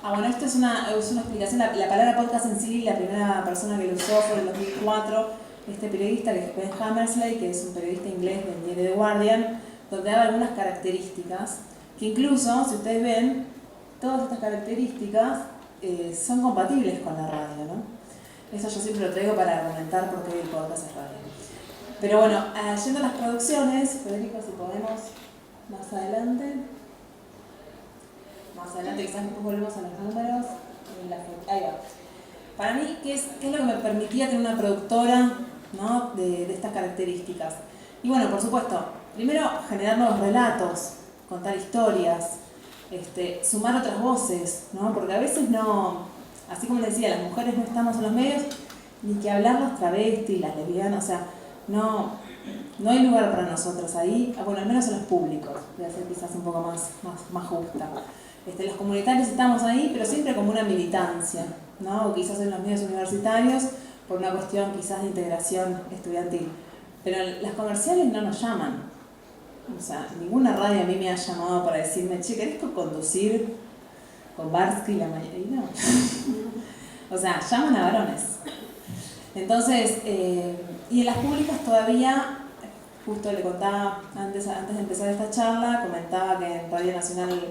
bueno, esto es una explicación. La palabra podcast en sí, la primera persona que lo usó fue en el 2004, este periodista que es Ben Hammersley, que es un periodista inglés del diario The Guardian, donde daba algunas características, que incluso, si ustedes ven, todas estas características son compatibles con la radio, ¿no? Eso yo siempre lo traigo para argumentar por qué el podcast es radio. Pero bueno, yendo a las producciones, Federico, si podemos, más adelante quizás después volvemos a los números. Ahí va. Para mí, ¿qué es lo que me permitía tener una productora, ¿no? de estas características? Y bueno, por supuesto, primero generar nuevos relatos, contar historias, sumar otras voces, ¿no? Porque a veces no, así como les decía, las mujeres no estamos en los medios, ni que hablar las travestis, las lesbianas, o sea, no hay lugar para nosotros ahí, bueno, al menos en los públicos, voy a ser quizás un poco más justa. Los comunitarios estamos ahí, pero siempre como una militancia, ¿no? O quizás en los medios universitarios, por una cuestión quizás de integración estudiantil. Pero las comerciales no nos llaman. O sea, ninguna radio a mí me ha llamado para decirme, che, ¿querés conducir con Barsky la mañana? Y no. O sea, llaman a varones. Entonces, y en las públicas todavía, justo le contaba antes de empezar esta charla, comentaba que en Radio Nacional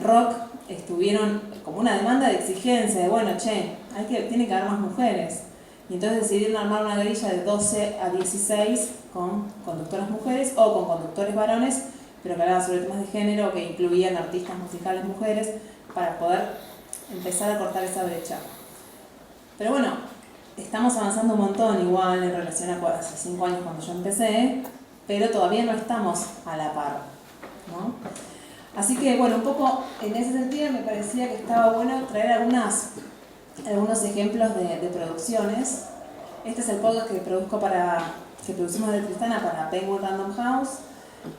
Rock estuvieron como una demanda de exigencia, de bueno, tiene que haber más mujeres. Y entonces decidieron armar una grilla de 12 a 16 con conductoras mujeres o con conductores varones, pero que hablaban sobre temas de género, que incluían artistas musicales mujeres, para poder empezar a cortar esa brecha. Pero bueno, estamos avanzando un montón igual en relación a hace 5 años cuando yo empecé, pero todavía no estamos a la par, ¿no? Así que bueno, un poco en ese sentido me parecía que estaba bueno traer algunos ejemplos de producciones. Este es el podcast que producimos de Tristana para Penguin Random House,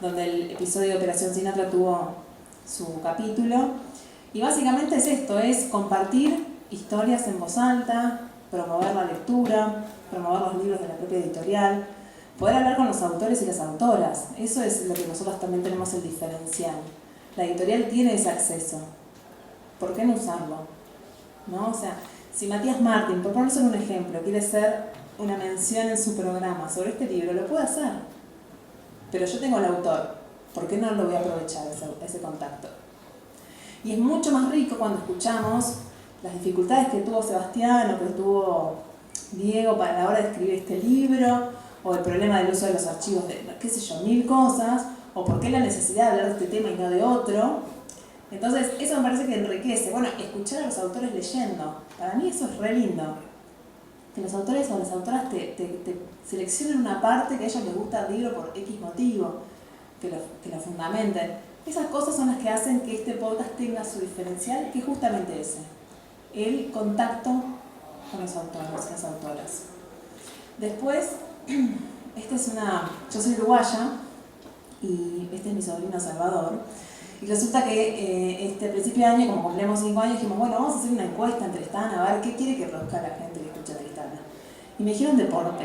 donde el episodio de Operación Sinatra tuvo su capítulo. Y básicamente es esto, es compartir historias en voz alta, promover la lectura, promover los libros de la propia editorial, poder hablar con los autores y las autoras. Eso es lo que nosotros también tenemos el diferencial. La editorial tiene ese acceso. ¿Por qué no usarlo? ¿No? O sea, si Matías Martín, por ponerse un ejemplo, quiere hacer una mención en su programa sobre este libro, lo puede hacer. Pero yo tengo el autor. ¿Por qué no lo voy a aprovechar ese contacto? Y es mucho más rico cuando escuchamos las dificultades que tuvo Sebastián o que tuvo Diego para la hora de escribir este libro, o el problema del uso de los archivos de, qué sé yo, 1000 cosas, o por qué la necesidad de hablar de este tema y no de otro. Entonces, eso me parece que enriquece. Bueno, escuchar a los autores leyendo, para mí eso es re lindo. Que los autores o las autoras te seleccionen una parte que a ellos les gusta el libro por X motivo, que lo fundamenten. Esas cosas son las que hacen que este podcast tenga su diferencial, que es justamente ese. El contacto con los autores, las autoras. Después, yo soy uruguaya y este es mi sobrino Salvador. Y resulta que a principio de año, como cumplimos 5 años, dijimos, bueno, vamos a hacer una encuesta en Tristana, a ver qué quiere que produzca la gente que escucha Tristana. Y me dijeron deporte.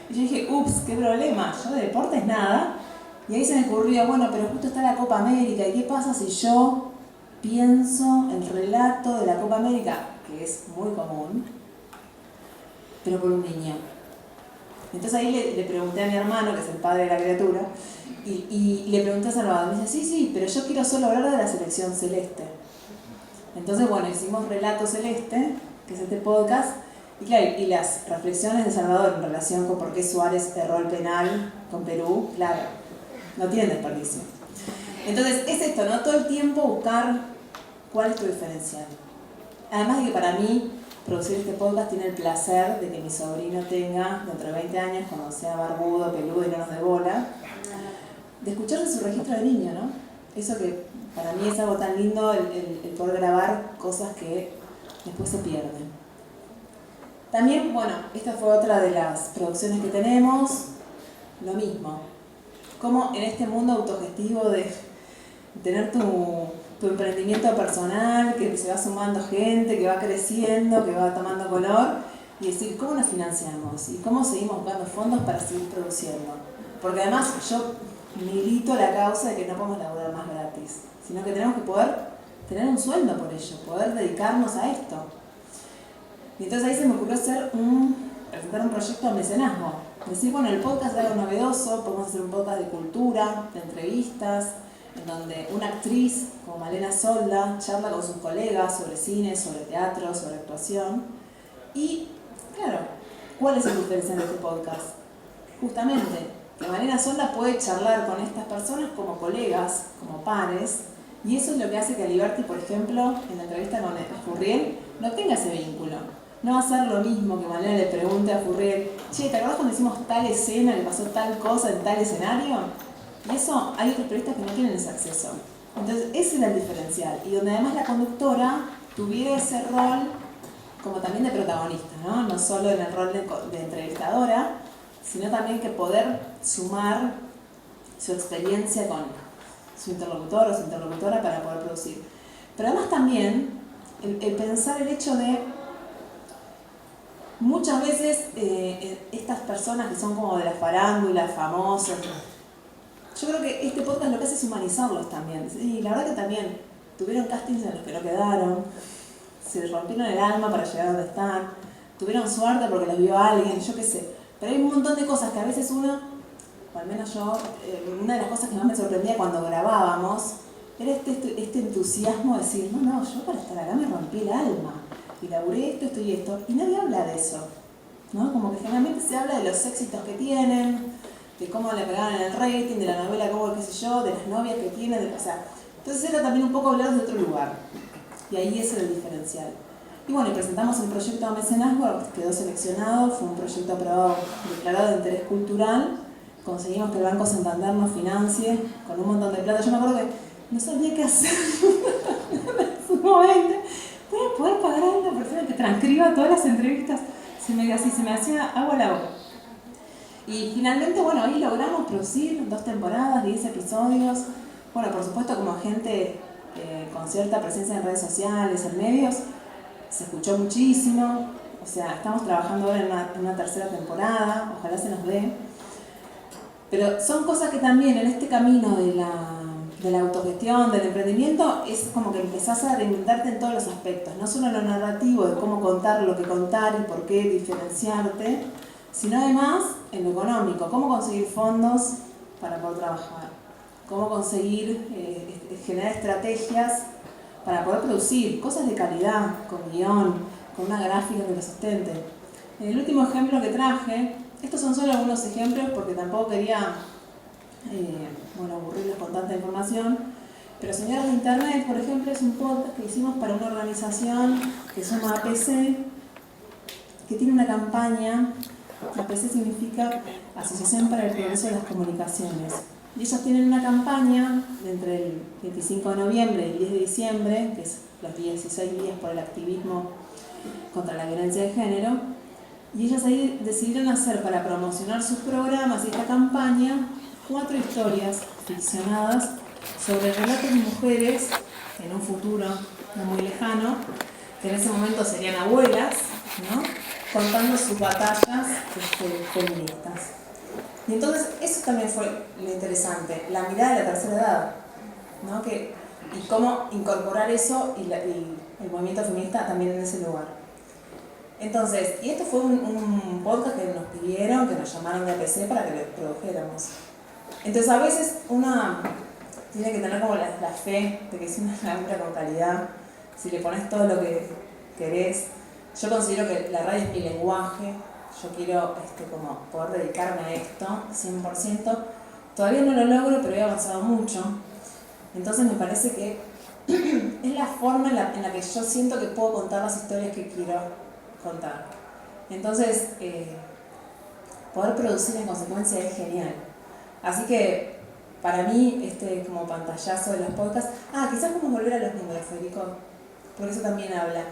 Y yo dije, ups, qué problema, yo de deportes nada. Y ahí se me ocurrió, bueno, pero justo está la Copa América, ¿y qué pasa si yo pienso el relato de la Copa América, que es muy común, pero por un niño? Entonces ahí le pregunté a mi hermano, que es el padre de la criatura, y le pregunté a Salvador, me dice, sí, pero yo quiero solo hablar de la selección celeste. Entonces, bueno, hicimos Relato Celeste, que es este podcast, y claro, y las reflexiones de Salvador en relación con por qué Suárez erró el penal con Perú, claro, no tienen desperdicio. Entonces, es esto, ¿no? Todo el tiempo buscar cuál es tu diferencial. Además de que para mí, producir este podcast tiene el placer de que mi sobrino tenga, dentro de 20 años, cuando sea barbudo, peludo y no nos dé bola, de escuchar de su registro de niño, ¿no? Eso que para mí es algo tan lindo, el poder grabar cosas que después se pierden. También, bueno, esta fue otra de las producciones que tenemos, lo mismo. Como en este mundo autogestivo de tener tu tu emprendimiento personal, que se va sumando gente, que va creciendo, que va tomando color, y decir, ¿cómo nos financiamos? ¿Y cómo seguimos buscando fondos para seguir produciendo? Porque además yo milito la causa de que no podemos laburar más gratis, sino que tenemos que poder tener un sueldo por ello, poder dedicarnos a esto. Y entonces ahí se me ocurrió presentar un proyecto de mecenazgo. Decir, bueno, el podcast es algo novedoso, podemos hacer un podcast de cultura, de entrevistas, en donde una actriz como Malena Solda charla con sus colegas sobre cine, sobre teatro, sobre actuación. Y, claro, ¿cuál es el diferencial de este podcast? Justamente, que Malena Solda puede charlar con estas personas como colegas, como pares, y eso es lo que hace que Aliberti, por ejemplo, en la entrevista con Furriel, no tenga ese vínculo. No va a ser lo mismo que Malena le pregunte a Furriel, che, ¿te acordás cuando hicimos tal escena, que pasó tal cosa en tal escenario? Y eso hay otros periodistas que no tienen ese acceso. Entonces ese era el diferencial. Y donde además la conductora tuviera ese rol como también de protagonista, ¿no? No solo en el rol de entrevistadora, sino también que poder sumar su experiencia con su interlocutor o su interlocutora para poder producir. Pero además también el pensar el hecho de muchas veces estas personas que son como de la farándula, famosos, yo creo que este podcast lo que hace es humanizarlos también. Y la verdad que también tuvieron castings en los que no quedaron, se rompieron el alma para llegar a donde están, tuvieron suerte porque los vio alguien, yo qué sé. Pero hay un montón de cosas que a veces uno, o al menos yo, una de las cosas que más me sorprendía cuando grabábamos, era este entusiasmo de decir, no, yo para estar acá me rompí el alma. Y laburé esto y esto, y nadie habla de eso, ¿no? Como que generalmente se habla de los éxitos que tienen, de cómo le pegaron en el rating, de la novela, cómo, qué sé yo, de las novias que tienen, o sea, entonces era también un poco hablar de otro lugar, y ahí ese era el diferencial. Y bueno, y presentamos el proyecto de mecenazgo, quedó seleccionado, fue un proyecto aprobado, declarado de interés cultural, conseguimos que el Banco Santander nos financie con un montón de plata. Yo me acuerdo que no sabía qué hacer en su momento. Voy a poder pagar a una persona que transcriba todas las entrevistas. Se me hacía agua a la boca. Y finalmente, bueno, ahí logramos producir 2 temporadas, 10 episodios. Bueno, por supuesto, como gente con cierta presencia en redes sociales, en medios, se escuchó muchísimo. O sea, estamos trabajando ahora en una tercera temporada, ojalá se nos dé. Pero son cosas que también en este camino de la autogestión, del emprendimiento, es como que empezás a reinventarte en todos los aspectos, no solo en lo narrativo, de cómo contar lo que contar y por qué diferenciarte, sino además en lo económico, cómo conseguir fondos para poder trabajar, cómo conseguir generar estrategias para poder producir cosas de calidad, con guión, con una gráfica que lo sustente. En el último ejemplo que traje, estos son solo algunos ejemplos porque tampoco quería aburrirlos con tanta información, pero Señoras de Internet, por ejemplo, es un podcast que hicimos para una organización que se llama APC, que tiene una campaña. APC significa Asociación para el Progreso de las Comunicaciones, y ellos tienen una campaña entre el 25 de noviembre y el 10 de diciembre, que es los 16 días por el activismo contra la violencia de género, y ellos ahí decidieron hacer, para promocionar sus programas y esta campaña, 4 historias ficcionadas sobre relatos de mujeres en un futuro no muy lejano, que en ese momento serían abuelas, ¿no? Contando sus batallas feministas. Y entonces eso también fue lo interesante, la mirada de la tercera edad, ¿no? Y cómo incorporar eso y el movimiento feminista también en ese lugar. Entonces, y esto fue un podcast que nos pidieron, que nos llamaron de APC para que lo produjéramos. Entonces a veces uno tiene que tener como la fe de que si una labura con calidad, si le pones todo lo que querés. Yo considero que la radio es mi lenguaje, yo quiero como poder dedicarme a esto 100%. Todavía no lo logro, pero he avanzado mucho. Entonces me parece que es la forma en la que yo siento que puedo contar las historias que quiero contar. Entonces, poder producir en consecuencia es genial. Así que, para mí, como pantallazo de los podcasts... quizás como volver a los números, Federico, porque eso también habla.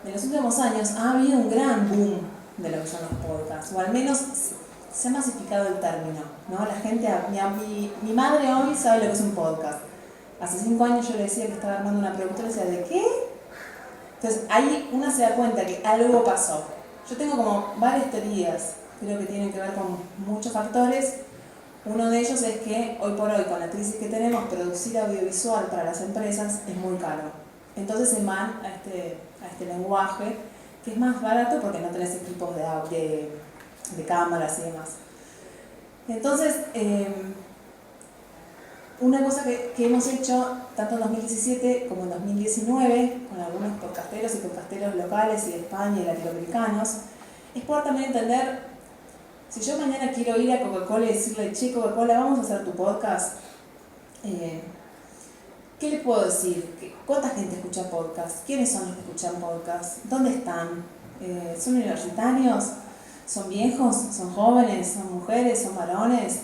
En los últimos años ha habido un gran boom de lo que son los podcasts, o al menos se ha masificado el término, ¿no? La gente, mi madre hoy sabe lo que es un podcast. Hace 5 años yo le decía que estaba armando una productora y decía, ¿de qué? Entonces ahí una se da cuenta que algo pasó. Yo tengo como varias teorías, creo que tienen que ver con muchos factores. Uno de ellos es que hoy por hoy, con la crisis que tenemos, producir audiovisual para las empresas es muy caro. Entonces se van a este lenguaje, que es más barato porque no tenés equipos de cámaras y demás. Entonces, una cosa que hemos hecho, tanto en 2017 como en 2019, con algunos podcasteros y podcasteros locales y de España y latinoamericanos, es poder también entender, si yo mañana quiero ir a Coca-Cola y decirle, che, Coca-Cola, vamos a hacer tu podcast, ¿qué le puedo decir? ¿Cuánta gente escucha podcast? ¿Quiénes son los que escuchan podcast? ¿Dónde están? ¿Son universitarios? ¿Son viejos? ¿Son jóvenes? ¿Son mujeres? ¿Son varones?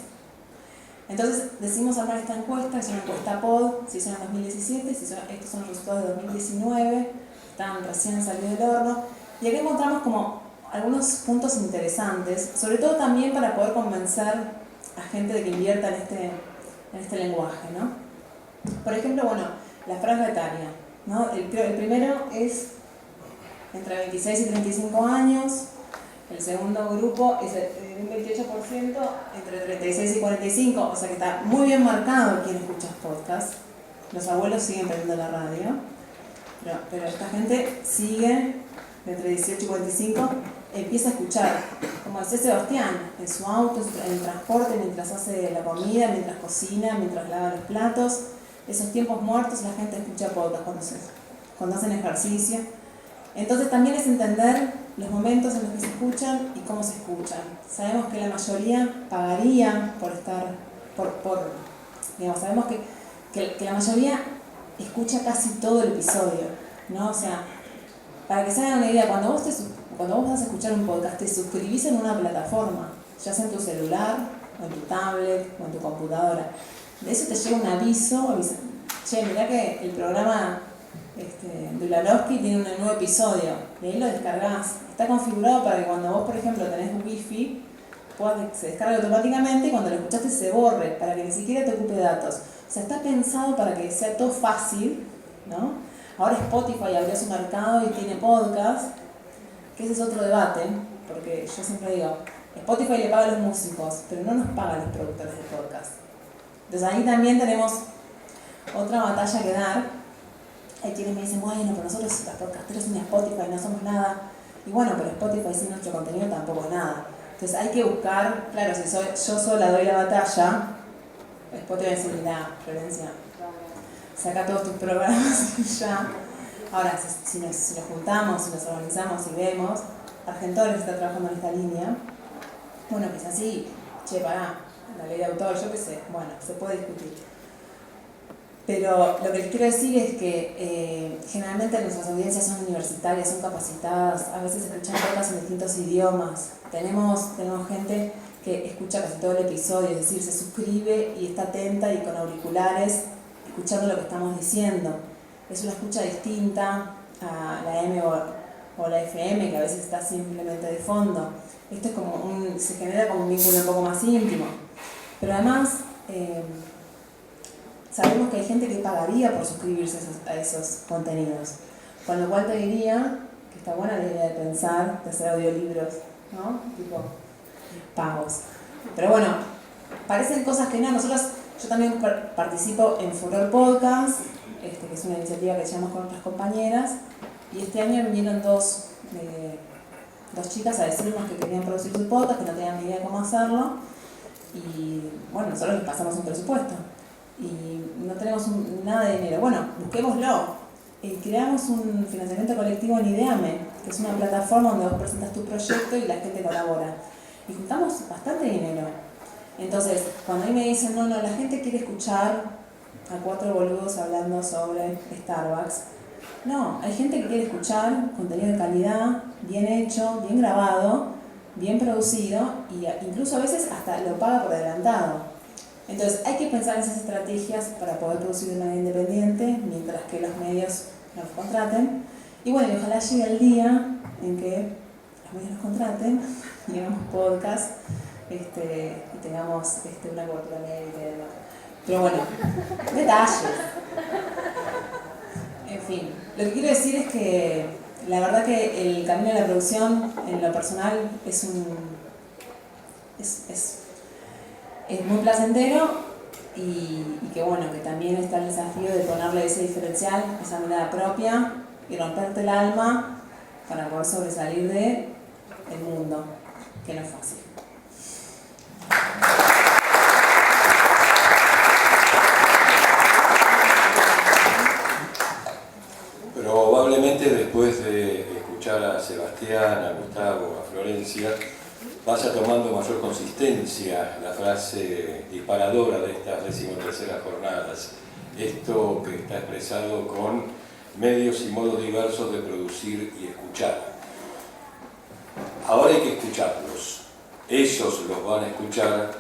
Entonces decidimos armar esta encuesta, es una encuesta POD, se hizo en 2017, estos son los resultados de 2019, están recién salidos del horno, y aquí encontramos como algunos puntos interesantes, sobre todo también para poder convencer a gente de que invierta en este lenguaje, ¿no? Por ejemplo, bueno, la franja etaria, ¿no? El primero es entre 26 y 35 años, el segundo grupo es un 28% entre 36 y 45, o sea que está muy bien marcado quien escucha podcast. Los abuelos siguen prendiendo la radio, pero esta gente sigue de entre 18 y 45, empieza a escuchar, como decía Sebastián, en su auto, en el transporte, mientras hace la comida, mientras cocina, mientras lava los platos. Esos tiempos muertos la gente escucha podcast cuando hacen ejercicio. Entonces también es entender los momentos en los que se escuchan y cómo se escuchan. Sabemos que la mayoría pagaría por estar, digamos, sabemos que la mayoría escucha casi todo el episodio, ¿no? O sea, para que se hagan una idea, cuando vos vas a escuchar un podcast, te suscribís en una plataforma, ya sea en tu celular, o en tu tablet, o en tu computadora. De eso te llega un aviso, che, mirá que el programa de Ulanowski tiene un nuevo episodio, y ahí lo descargas. Está configurado para que cuando vos, por ejemplo, tenés un wifi, se descargue automáticamente y cuando lo escuchaste se borre, para que ni siquiera te ocupe datos. O sea, está pensado para que sea todo fácil, ¿no? Ahora Spotify abrió su mercado y tiene podcast, que ese es otro debate, porque yo siempre digo, Spotify le paga a los músicos, pero no nos paga a los productores de podcast. Entonces ahí también tenemos otra batalla que dar. Hay quienes me dicen, bueno, pero nosotros los podcasteros sin Spotify no somos nada. Y bueno, pero Spotify sin nuestro contenido tampoco es nada. Entonces hay que buscar, claro, si yo sola doy la batalla, Spotify va a decir, mira, Florencia, saca todos tus programas y ya. Ahora, si nos juntamos, si nos organizamos y vemos, Argentores está trabajando en esta línea, bueno, quizás sí, che, pará, la ley de autor, yo qué sé, bueno, se puede discutir. Pero lo que les quiero decir es que generalmente nuestras audiencias son universitarias, son capacitadas, a veces escuchan podcasts en distintos idiomas. Tenemos gente que escucha casi todo el episodio, es decir, se suscribe y está atenta y con auriculares escuchando lo que estamos diciendo. Es una escucha distinta a la M o la FM, que a veces está simplemente de fondo. Esto es como se genera como un vínculo un poco más íntimo. Pero además, sabemos que hay gente que pagaría por suscribirse a esos contenidos. Con lo cual te diría que está buena la idea de pensar, de hacer audiolibros, ¿no? Tipo, pagos. Pero bueno, parecen cosas que no. Yo también participo en Furor Podcast, que es una iniciativa que llevamos con otras compañeras, y este año vinieron dos chicas a decirnos que querían producir su podcast, que no tenían ni idea de cómo hacerlo, y bueno, nosotros les pasamos un presupuesto. Y no tenemos nada de dinero. Bueno, busquémoslo. Creamos un financiamiento colectivo en Ideame, que es una plataforma donde vos presentas tu proyecto y la gente colabora. Y juntamos bastante dinero. Entonces, cuando a mí me dicen, no, la gente quiere escuchar a 4 boludos hablando sobre Starbucks. No, hay gente que quiere escuchar contenido de calidad, bien hecho, bien grabado, bien producido, y incluso a veces hasta lo paga por adelantado. Entonces hay que pensar en esas estrategias para poder producir de manera independiente mientras que los medios nos contraten. Y bueno, y ojalá llegue el día en que los medios nos contraten y hagamos podcast y tengamos una cobertura médica y demás. Pero bueno, detalles. fin. Lo que quiero decir es que la verdad que el camino de la producción, en lo personal, es muy placentero y que bueno, que también está el desafío de ponerle ese diferencial, esa mirada propia y romperte el alma para poder sobresalir de el mundo, que no es fácil. Probablemente después de escuchar a Sebastián, a Gustavo, a Florencia, vaya tomando mayor consistencia la frase disparadora de estas 13ª jornadas. Esto que está expresado con medios y modos diversos de producir y escuchar. Ahora hay que escucharlos. Ellos los van a escuchar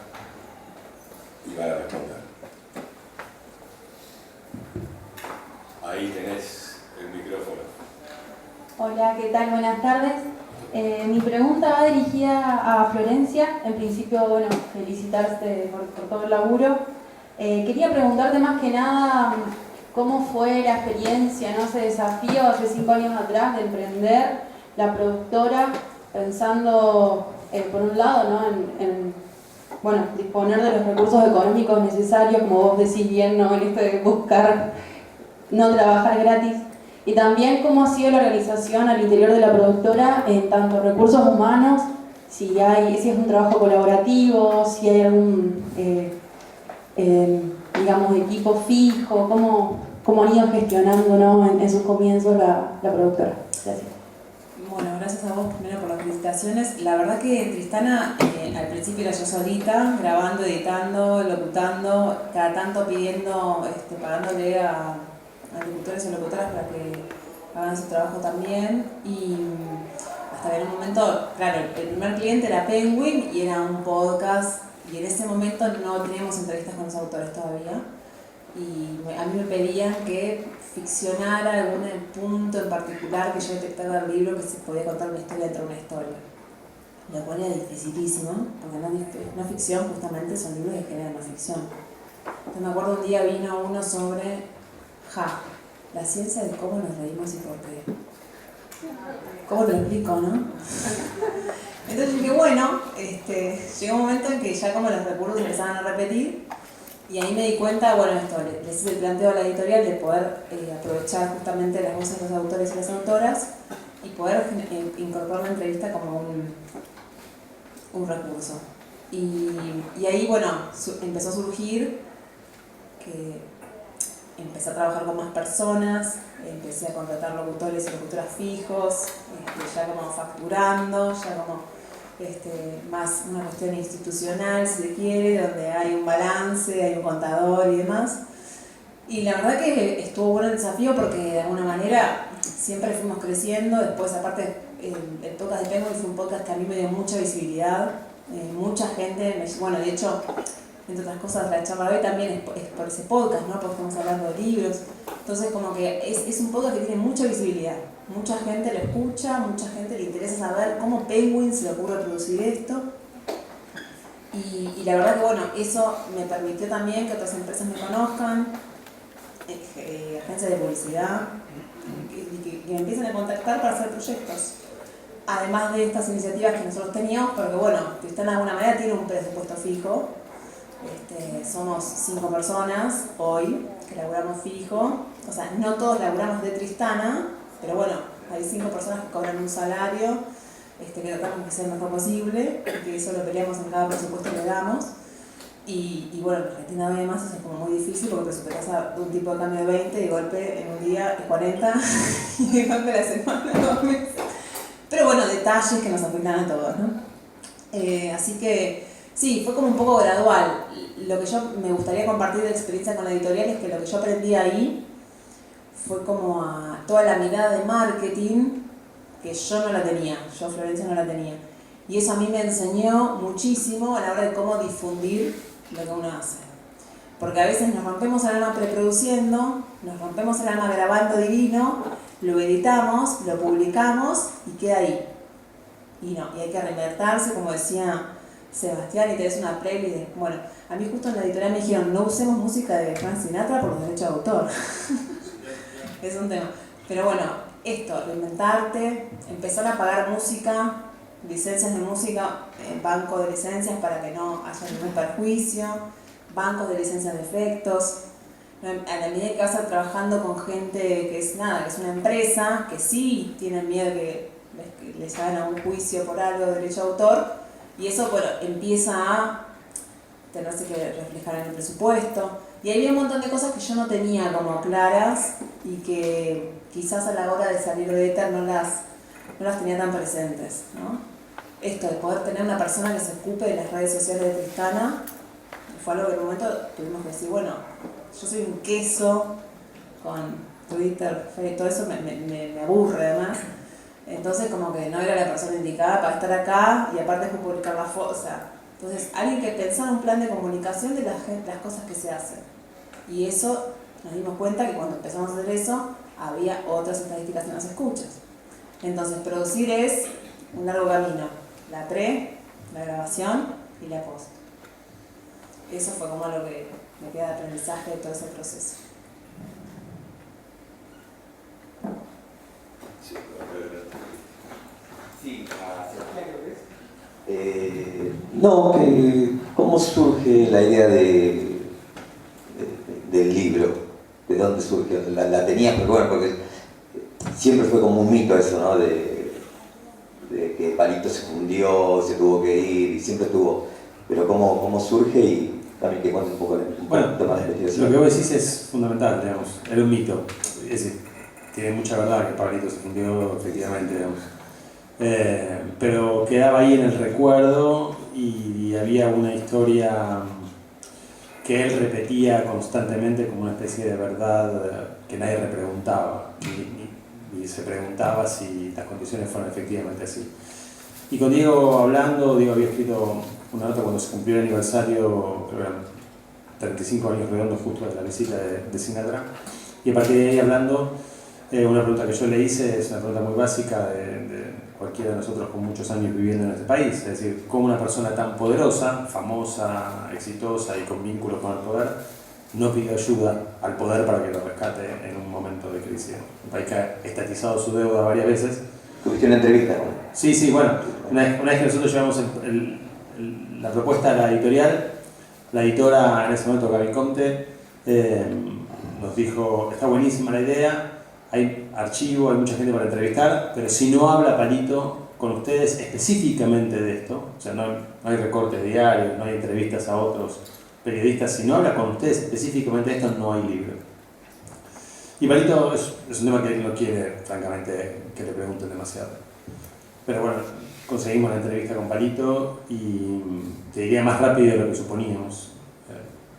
y van a responder. Ahí tenés el micrófono. Hola, ¿qué tal? Buenas tardes. Mi pregunta va dirigida a Florencia. En principio, bueno, felicitarte por todo el laburo. Quería preguntarte más que nada cómo fue la experiencia, ¿no? Ese desafío hace 5 años atrás de emprender la productora, pensando, por un lado, ¿no? en bueno, disponer de los recursos económicos necesarios, como vos decís bien, ¿no? En esto de buscar no trabajar gratis. Y también cómo ha sido la organización al interior de la productora en tanto recursos humanos, si es un trabajo colaborativo, si hay algún, digamos, equipo fijo, cómo han ido gestionando, ¿no? en sus comienzos la productora. Gracias. Bueno, gracias a vos primero por las felicitaciones. La verdad que Tristana, al principio era yo solita, grabando, editando, locutando, cada tanto pidiendo, pagándole a locutores o locutoras para que hagan su trabajo también, y hasta que en un momento, claro, el primer cliente era Penguin y era un podcast, y en ese momento no teníamos entrevistas con los autores todavía, y a mí me pedían que ficcionara algún punto en particular que yo detectara del libro que se podía contar una historia dentro de una historia. Lo cual era dificilísimo, porque no ficción justamente son libros que generan una ficción. Entonces me acuerdo un día vino uno sobre la ciencia de cómo nos reímos y por qué. ¿Cómo te lo explico, no? Entonces dije, bueno, llegó un momento en que ya como los recursos empezaban a repetir, y ahí me di cuenta, bueno, esto, les hice el planteo a la editorial de poder aprovechar justamente las voces de los autores y las autoras y poder incorporar una entrevista como un recurso. Y ahí, bueno, empezó a surgir que empecé a trabajar con más personas, empecé a contratar locutores y locutoras fijos, ya como facturando, ya como más una cuestión institucional, si se quiere, donde hay un balance, hay un contador y demás. Y la verdad que estuvo bueno el desafío porque de alguna manera siempre fuimos creciendo. Después, aparte, el podcast de Penguin fue un podcast que a mí me dio mucha visibilidad. Mucha gente, bueno, de hecho, entre otras cosas, la charla de hoy también es por ese podcast, ¿no? Porque estamos hablando de libros. Entonces, como que es un podcast que tiene mucha visibilidad. Mucha gente lo escucha, mucha gente le interesa saber cómo Penguin se le ocurre producir esto. Y la verdad que, bueno, eso me permitió también que otras empresas me conozcan, agencias de publicidad, que me empiecen a contactar para hacer proyectos. Además de estas iniciativas que nosotros teníamos, porque, bueno, Tristana de alguna manera tiene un presupuesto fijo. Somos 5 personas hoy que laburamos fijo, o sea, no todos laburamos de Tristana, pero bueno, hay 5 personas que cobran un salario que tratamos de que sea lo mejor posible, que eso lo peleamos en cada presupuesto que le damos. Y bueno, en Argentina además eso es como muy difícil porque presupuestas de un tipo de cambio de 20 y de golpe en un día es 40 y de golpe la semana 2 meses. Pero bueno, detalles que nos afectan a todos, ¿no? Así que sí, fue como un poco gradual. Lo que yo me gustaría compartir de experiencia con la editorial es que lo que yo aprendí ahí fue como a toda la mirada de marketing que yo no la tenía, yo Florencia no la tenía. Y eso a mí me enseñó muchísimo a la hora de cómo difundir lo que uno hace. Porque a veces nos rompemos el alma preproduciendo, nos rompemos el alma grabando divino, lo editamos, lo publicamos y queda ahí. Y no, y hay que reinventarse, como decía Sebastián, y tenés una playlist. Bueno, a mí justo en la editorial me dijeron, no usemos música de Frank Sinatra por los derechos de autor. es un tema. Pero bueno, esto, reinventarte, empezar a pagar música, licencias de música, banco de licencias para que no haya ningún perjuicio, bancos de licencias de efectos. A la medida que vas a estar trabajando con gente que es una empresa, que sí tienen miedo que les hagan a un juicio por algo de derecho de autor, y eso, bueno, empieza a tenerse que reflejar en el presupuesto. Y ahí había un montón de cosas que yo no tenía como claras y que quizás a la hora de salir de ETA no las tenía tan presentes, ¿no? Esto de poder tener una persona que se ocupe de las redes sociales de Tristana fue algo que en un momento tuvimos que decir, bueno, yo soy un queso con Twitter, Facebook, todo eso me aburre además. Entonces como que no era la persona indicada para estar acá y aparte de publicar la foto, o sea, entonces alguien que pensara un plan de comunicación de las cosas que se hacen. Y eso nos dimos cuenta que cuando empezamos a hacer eso había otras estadísticas en las escuchas. Entonces producir es un largo camino, la la grabación y la post. Eso fue como lo que me queda de aprendizaje de todo ese proceso. Sí, no, ¿cómo surge la idea del libro? ¿De dónde surge? La tenías, pero bueno, porque siempre fue como un mito eso, ¿no? De que Palito se fundió, se tuvo que ir y siempre tuvo. Pero ¿cómo surge? Y también que cuente un poco más de investigación. Lo que vos decís es fundamental, digamos, era un mito. Es decir, tiene mucha verdad que Pablito se fundió, efectivamente, digamos. Pero quedaba ahí en el recuerdo y había una historia que él repetía constantemente como una especie de verdad que nadie repreguntaba, ni se preguntaba si las condiciones fueron efectivamente así. Y con Diego hablando, Diego había escrito una nota cuando se cumplió el aniversario, creo que eran 35 años redondos justo de la visita de Sinatra, y a partir de ahí hablando, una pregunta que yo le hice es una pregunta muy básica de cualquiera de nosotros con muchos años viviendo en este país, es decir, cómo una persona tan poderosa, famosa, exitosa y con vínculos con el poder, no pidió ayuda al poder para que lo rescate en un momento de crisis. Un país que ha estatizado su deuda varias veces. ¿Tuviste una entrevista? Sí, bueno, una vez que nosotros llevamos la propuesta a la editorial, la editora en ese momento, Gaby Comte, nos dijo, está buenísima la idea, hay archivo, hay mucha gente para entrevistar, pero si no habla Palito con ustedes específicamente de esto, o sea, no hay recortes diarios, no hay entrevistas a otros periodistas, si no habla con ustedes específicamente de esto, no hay libro. Y Palito es un tema que él no quiere, francamente, que le pregunten demasiado. Pero bueno, conseguimos la entrevista con Palito y te diría más rápido de lo que suponíamos.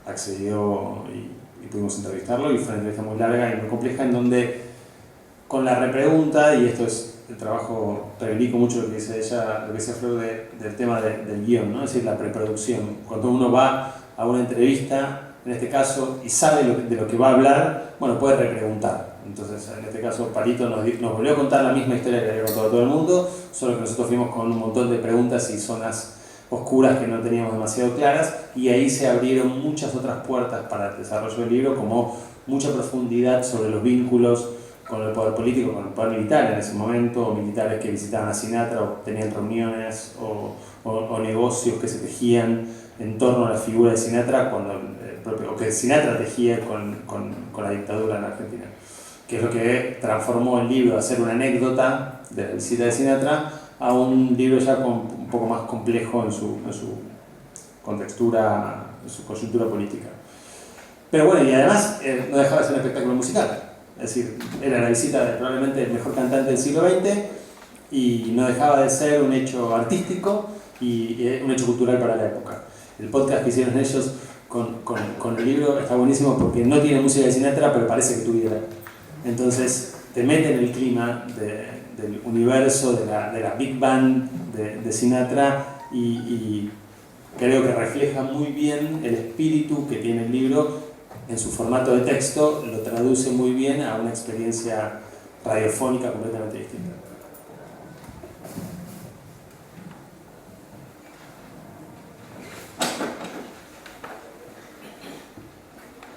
Accedió y pudimos entrevistarlo y fue una entrevista muy larga y muy compleja en donde con la repregunta, y esto es el trabajo, reivindico mucho lo que dice ella, lo que dice Flor del tema del guión, ¿no? Es decir, la preproducción. Cuando uno va a una entrevista, en este caso, y sabe de lo que va a hablar, bueno, puede repreguntar. Entonces, en este caso, Palito nos volvió a contar la misma historia que había contado todo el mundo, solo que nosotros fuimos con un montón de preguntas y zonas oscuras que no teníamos demasiado claras, y ahí se abrieron muchas otras puertas para el desarrollo del libro, como mucha profundidad sobre los vínculos con el poder político, con el poder militar en ese momento, o militares que visitaban a Sinatra o tenían reuniones o negocios que se tejían en torno a la figura de Sinatra o que Sinatra tejía con la dictadura en Argentina, que es lo que transformó el libro de ser una anécdota de la visita de Sinatra a un libro ya un poco más complejo en su contextura, en su coyuntura política. Pero bueno, y además no dejaba de ser un espectáculo musical. Es decir, era la visita de probablemente el mejor cantante del siglo XX y no dejaba de ser un hecho artístico y un hecho cultural para la época. El podcast que hicieron ellos con el libro está buenísimo porque no tiene música de Sinatra, pero parece que tuviera. Entonces te mete en el clima del universo, de la Big Band de Sinatra y creo que refleja muy bien el espíritu que tiene el libro. En su formato de texto lo traduce muy bien a una experiencia radiofónica completamente distinta.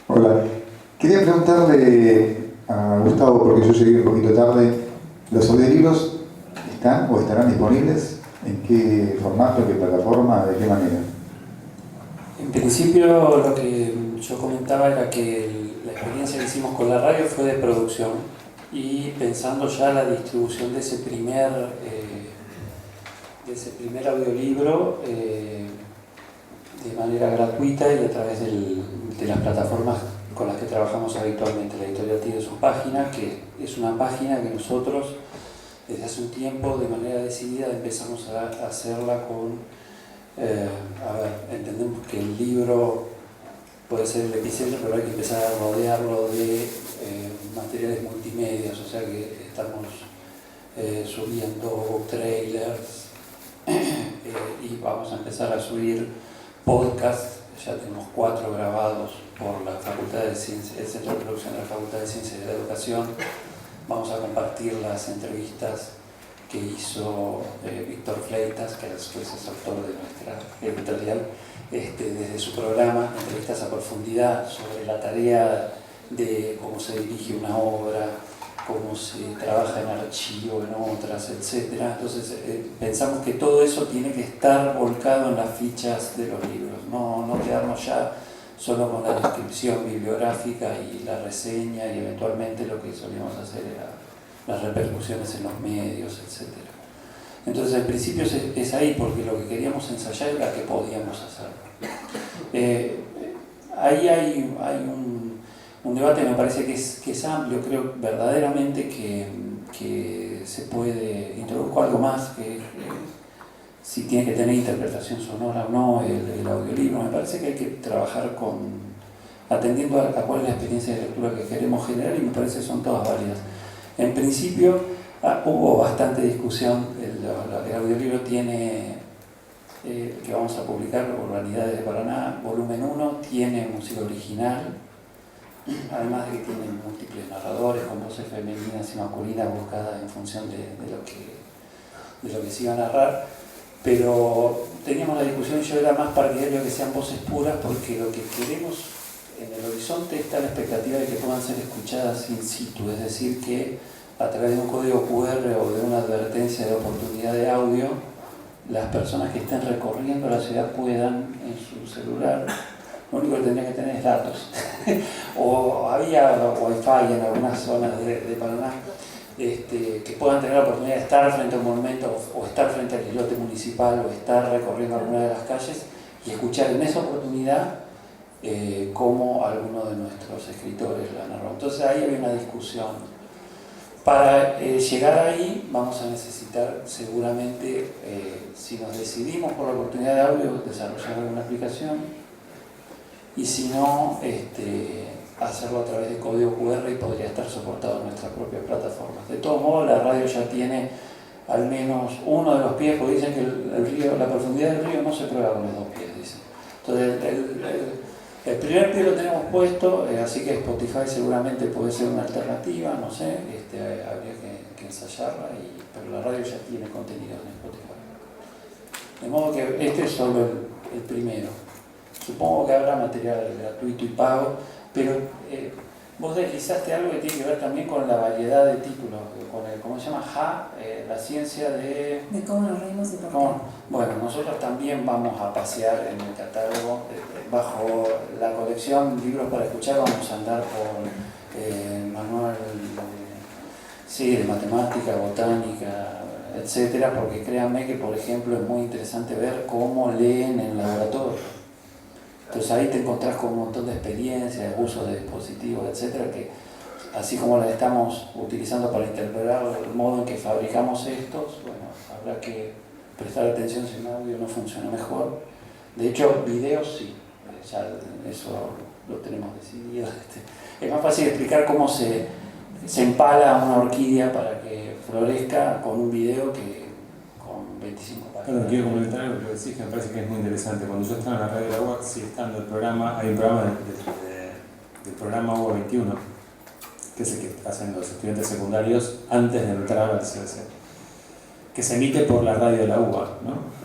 Hola, quería preguntarle a Gustavo, porque yo llegué un poquito tarde. ¿Los audiolibros están o estarán disponibles? ¿En qué formato, en qué plataforma, de qué manera? En principio lo que yo comentaba era que la experiencia que hicimos con la radio fue de producción y pensando ya la distribución de ese primer audiolibro de manera gratuita y a través de las plataformas con las que trabajamos habitualmente. La Editorial tiene su página, que es una página que nosotros desde hace un tiempo de manera decidida empezamos a hacerla con entendemos que el libro puede ser el epicentro, pero hay que empezar a rodearlo de materiales multimedios, o sea que estamos subiendo trailers y vamos a empezar a subir podcasts. Ya tenemos 4 grabados por la Facultad de Ciencias, el Centro de Producción de la Facultad de Ciencias y de la Educación. Vamos a compartir las entrevistas que hizo Víctor Fleitas, que es autor de nuestra editorial, desde su programa, entrevistas a profundidad sobre la tarea de cómo se dirige una obra, cómo se trabaja en archivo, en otras, etc. Entonces pensamos que todo eso tiene que estar volcado en las fichas de los libros, no quedarnos ya solo con la descripción bibliográfica y la reseña y eventualmente lo que solíamos hacer era las repercusiones en los medios, etc. Entonces, en principio es ahí, porque lo que queríamos ensayar era que podíamos hacer. Ahí hay un debate, me parece que es amplio, creo verdaderamente que se puede introduzco algo más, que si tiene que tener interpretación sonora o no el audiolibro. Me parece que hay que trabajar atendiendo a cuál es la experiencia de lectura que queremos generar y me parece que son todas válidas. En principio hubo bastante discusión. El audiolibro tiene, que vamos a publicar, Urbanidades de Paraná, volumen 1, tiene música original, además de que tiene múltiples narradores con voces femeninas y masculinas buscadas en función de lo que se iba a narrar. Pero teníamos la discusión y yo era más partidario de que sean voces puras, porque lo que queremos en el horizonte está la expectativa de que puedan ser escuchadas in situ, es decir, que a través de un código QR o de una advertencia de oportunidad de audio, las personas que estén recorriendo la ciudad puedan en su celular, lo único que tendrían que tener es datos, o había wifi en algunas zonas de Paraná, que puedan tener la oportunidad de estar frente a un monumento o estar frente al islote municipal o estar recorriendo alguna de las calles y escuchar en esa oportunidad cómo alguno de nuestros escritores la narró. Entonces ahí había una discusión. Para llegar ahí vamos a necesitar seguramente, si nos decidimos por la oportunidad de audio, desarrollar alguna aplicación, y si no, hacerlo a través de código QR y podría estar soportado en nuestras propias plataformas. De todos modos, la radio ya tiene al menos uno de los pies, porque dicen que el río, la profundidad del río no se prueba con los 2 pies, dicen. Entonces, el primer pie lo tenemos puesto, así que Spotify seguramente puede ser una alternativa, no sé, habría que ensayarla, pero la radio ya tiene contenido en Spotify. De modo que este es solo el primero. Supongo que habrá material gratuito y pago, pero vos deslizaste algo que tiene que ver también con la variedad de títulos, con el, ¿cómo se llama? La ciencia de cómo nos reímos y por qué. Bueno, nosotros también vamos a pasear en el catálogo, bajo la colección Libros para Escuchar, vamos a andar por manual de matemática, botánica, etcétera, porque créanme que, por ejemplo, es muy interesante ver cómo leen en laboratorio. Entonces ahí te encontrás con un montón de experiencias, de uso de dispositivos, etcétera, que así como las estamos utilizando para interpretar el modo en que fabricamos estos, bueno, habrá que prestar atención si un audio no funciona mejor. De hecho, videos sí, ya eso lo tenemos decidido. Es más fácil explicar cómo se empala una orquídea para que florezca con un video que con 25 páginas. Perdón, quiero comentar algo que decís que me parece que es muy interesante. Cuando yo estaba en la radio de la UAC, sigue estando el programa, hay un programa del programa UAC 21, que es el que hacen los estudiantes secundarios antes de entrar al CBC, que se emite por la radio de la UBA, ¿no?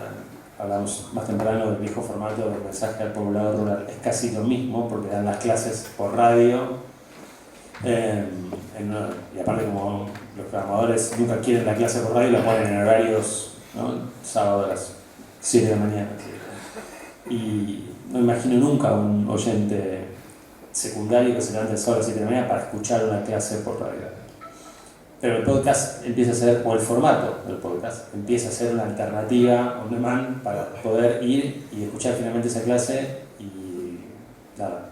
Hablamos más temprano del viejo formato del mensaje al poblado rural. Es casi lo mismo porque dan las clases por radio en y aparte como los programadores nunca quieren la clase por radio, la ponen en horarios, ¿no? Sábado a las 7 de la mañana. Y no imagino nunca un oyente secundario que se levante el sábado a las 7 de la mañana para escuchar una clase por radio. Pero el podcast empieza a ser, o el formato del podcast, empieza a ser una alternativa on demand para poder ir y escuchar finalmente esa clase y nada,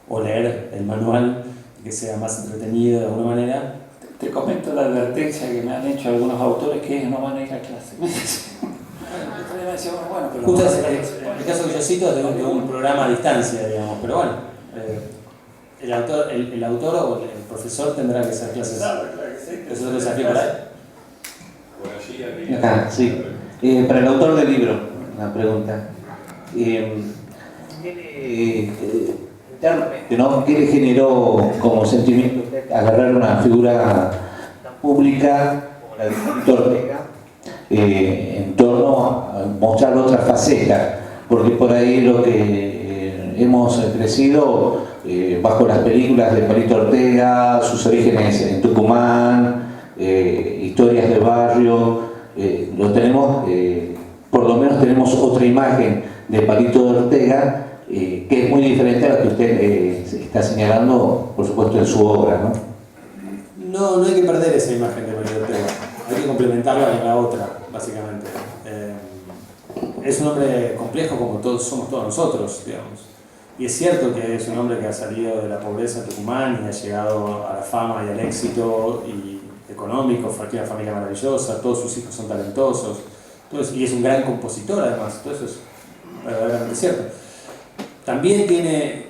o leer el manual que sea más entretenido de alguna manera. Te comento la advertencia que me han hecho algunos autores que no van a ir a clase. Justo el caso que yo cito es de un programa a distancia, digamos, pero bueno, el autor o el profesor tendrá que hacer clases. ¿Eso es el desafío para él? Acá, sí. Para el autor del libro, una pregunta. ¿Qué le generó como sentimiento agarrar una figura pública como la de Palito Ortega en torno a mostrar otra faceta? Porque por ahí lo que hemos crecido bajo las películas de Palito Ortega, sus orígenes en Tucumán, historias de barrio, lo tenemos, por lo menos tenemos otra imagen de Palito Ortega que es muy diferente a la que usted está señalando, por supuesto, en su obra, ¿no? No hay que perder esa imagen de Palito Ortega, hay que complementarla con la otra, básicamente. Es un hombre complejo como somos todos nosotros, digamos. Y es cierto que es un hombre que ha salido de la pobreza de Tucumán y ha llegado a la fama y al éxito y económico, tiene una familia maravillosa, todos sus hijos son talentosos, y es un gran compositor además, todo eso es verdaderamente cierto. También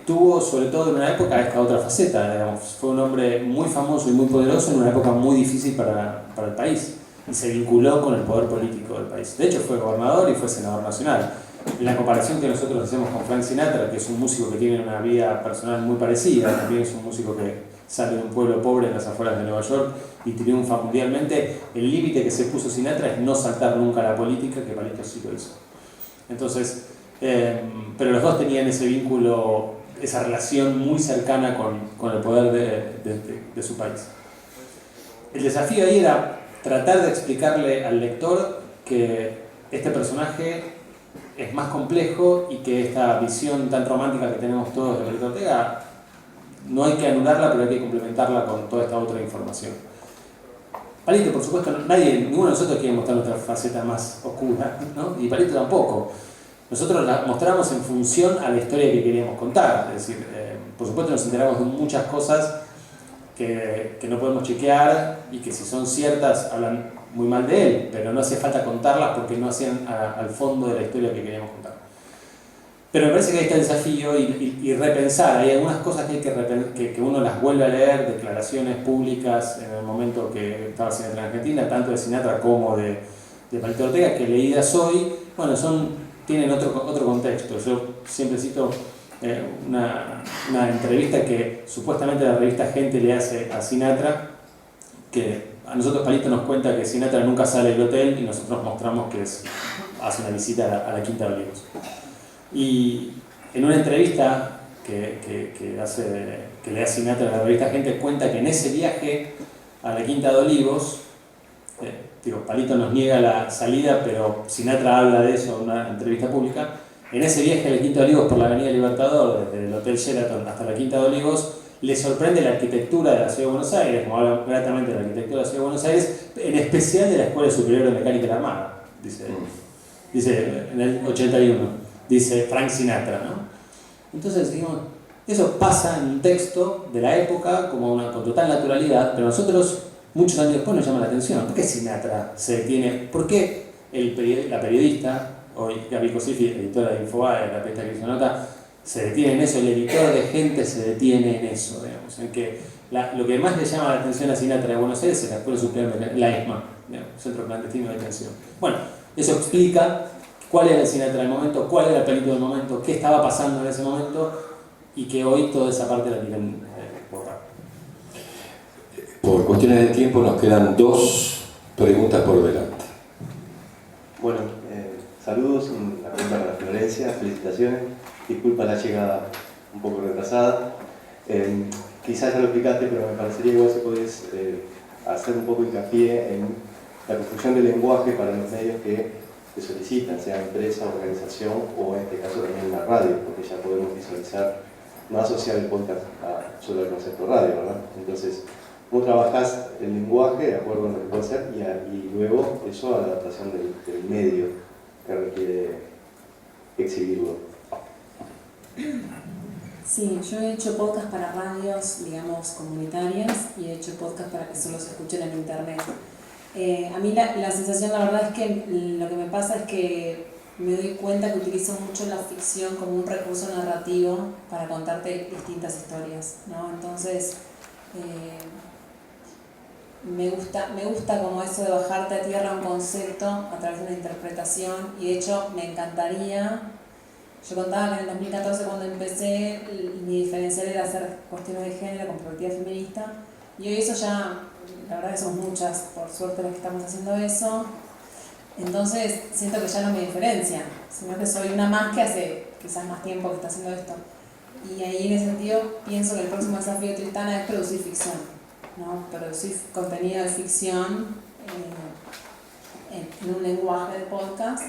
tuvo, sobre todo en una época, esta otra faceta, digamos. Fue un hombre muy famoso y muy poderoso en una época muy difícil para el país y se vinculó con el poder político del país. De hecho fue gobernador y fue senador nacional. En la comparación que nosotros hacemos con Frank Sinatra, que es un músico que tiene una vida personal muy parecida, también es un músico que sale de un pueblo pobre en las afueras de Nueva York y triunfa mundialmente, el límite que se puso Sinatra es no saltar nunca a la política, que Palito sí lo hizo. Entonces, pero los dos tenían ese vínculo, esa relación muy cercana con el poder de su país. El desafío ahí era tratar de explicarle al lector que este personaje es más complejo y que esta visión tan romántica que tenemos todos de Palito Ortega no hay que anularla, pero hay que complementarla con toda esta otra información. Palito, por supuesto, ninguno de nosotros quiere mostrar nuestra faceta más oscura, ¿no? Y Palito tampoco. Nosotros la mostramos en función a la historia que queríamos contar. Es decir, por supuesto nos enteramos de muchas cosas que no podemos chequear y que si son ciertas hablan muy mal de él, pero no hace falta contarlas porque no hacían al fondo de la historia que queríamos contar. Pero me parece que ahí está el desafío y repensar. Hay algunas cosas que uno las vuelve a leer, declaraciones públicas en el momento que estaba Sinatra en Argentina, tanto de Sinatra como de Palito Ortega, que leídas hoy, bueno, tienen otro contexto. Yo siempre cito una entrevista que supuestamente la revista Gente le hace a Sinatra, que a nosotros Palito nos cuenta que Sinatra nunca sale del hotel y nosotros mostramos que hace una visita a la Quinta de Olivos. Y en una entrevista que le hace Sinatra a la revista Gente, cuenta que en ese viaje a la Quinta de Olivos, Palito nos niega la salida, pero Sinatra habla de eso en una entrevista pública. En ese viaje a la Quinta de Olivos por la Avenida Libertador, desde el Hotel Sheraton hasta la Quinta de Olivos, le sorprende la arquitectura de la Ciudad de Buenos Aires, como habla gratamente de la arquitectura de la Ciudad de Buenos Aires, en especial de la Escuela Superior de Mecánica de la Armada, dice en el 81, dice Frank Sinatra, ¿no? Entonces, digamos, eso pasa en un texto de la época con total naturalidad, pero nosotros, muchos años después, nos llama la atención. ¿Por qué Sinatra se detiene? ¿Por qué la periodista, hoy Gaby Cosifi, editora de Infobae, la periodista que hizo nota, se detiene en eso? El editor de Gente se detiene en eso, digamos, en que lo que más le llama la atención a Sinatra de Buenos Aires es la Escuela Superior de la ESMA, Centro Clandestino de Detención. Bueno, eso explica cuál era el Sinatra del momento, cuál era el Palito del momento, qué estaba pasando en ese momento y que hoy toda esa parte la quieren borrar. Por cuestiones de tiempo nos quedan 2 preguntas por delante. Bueno, saludos, una pregunta para Florencia, felicitaciones, disculpa la llegada un poco retrasada. quizás ya lo explicaste, pero me parecería igual si podés hacer un poco hincapié en la construcción del lenguaje para los medios que solicitan, sea empresa, organización o en este caso también la radio, porque ya podemos visualizar, no asociar el podcast solo al concepto radio, ¿verdad? Entonces, ¿cómo trabajás el lenguaje de acuerdo a lo que puede ser y luego eso a la adaptación del medio que requiere exhibirlo? Sí, yo he hecho podcast para radios, digamos, comunitarias y he hecho podcast para que solo se escuchen en internet. A mí la sensación, la verdad es que lo que me pasa es que me doy cuenta que utilizo mucho la ficción como un recurso narrativo para contarte distintas historias, ¿no? Entonces, me gusta como eso de bajarte a tierra un concepto a través de una interpretación, y de hecho me encantaría. Yo contaba que en el 2014 cuando empecé, mi diferencial era hacer cuestiones de género con perspectiva feminista, y hoy eso ya, la verdad que somos muchas, por suerte, las que estamos haciendo eso. Entonces siento que ya no me diferencia, sino que soy una más que hace quizás más tiempo que está haciendo esto. Y ahí en ese sentido pienso que el próximo desafío de Tristana es producir ficción, ¿no? Producir contenido de ficción en un lenguaje de podcast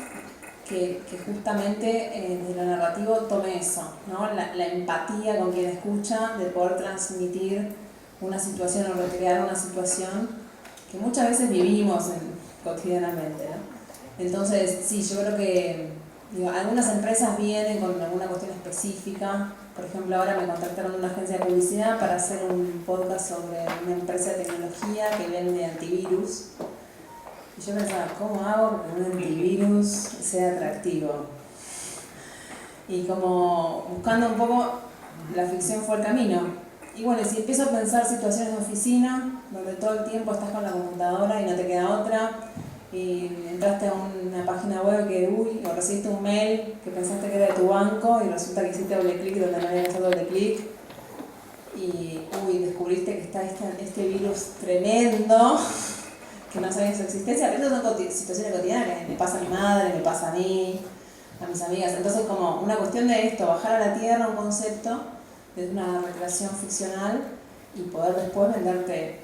que justamente desde lo narrativo tome eso, ¿no? La empatía con quien escucha, de poder transmitir una situación o recrear una situación que muchas veces vivimos cotidianamente, ¿no? Entonces, sí, yo creo que algunas empresas vienen con alguna cuestión específica. Por ejemplo, ahora me contactaron de una agencia de publicidad para hacer un podcast sobre una empresa de tecnología que vende antivirus. Y yo pensaba, ¿cómo hago que un antivirus sea atractivo? Y como buscando un poco, la ficción fue el camino. Y bueno, si empiezo a pensar situaciones de oficina, donde todo el tiempo estás con la computadora y no te queda otra, y entraste a una página web que, o recibiste un mail que pensaste que era de tu banco y resulta que hiciste doble clic donde no había que hacer doble clic, y descubriste que está este virus tremendo que no sabías su existencia. Pero esas son situaciones cotidianas que me pasa a mi madre, me pasa a mí, a mis amigas. Entonces, como una cuestión de esto, bajar a la tierra un concepto desde una recreación ficcional y poder después venderte,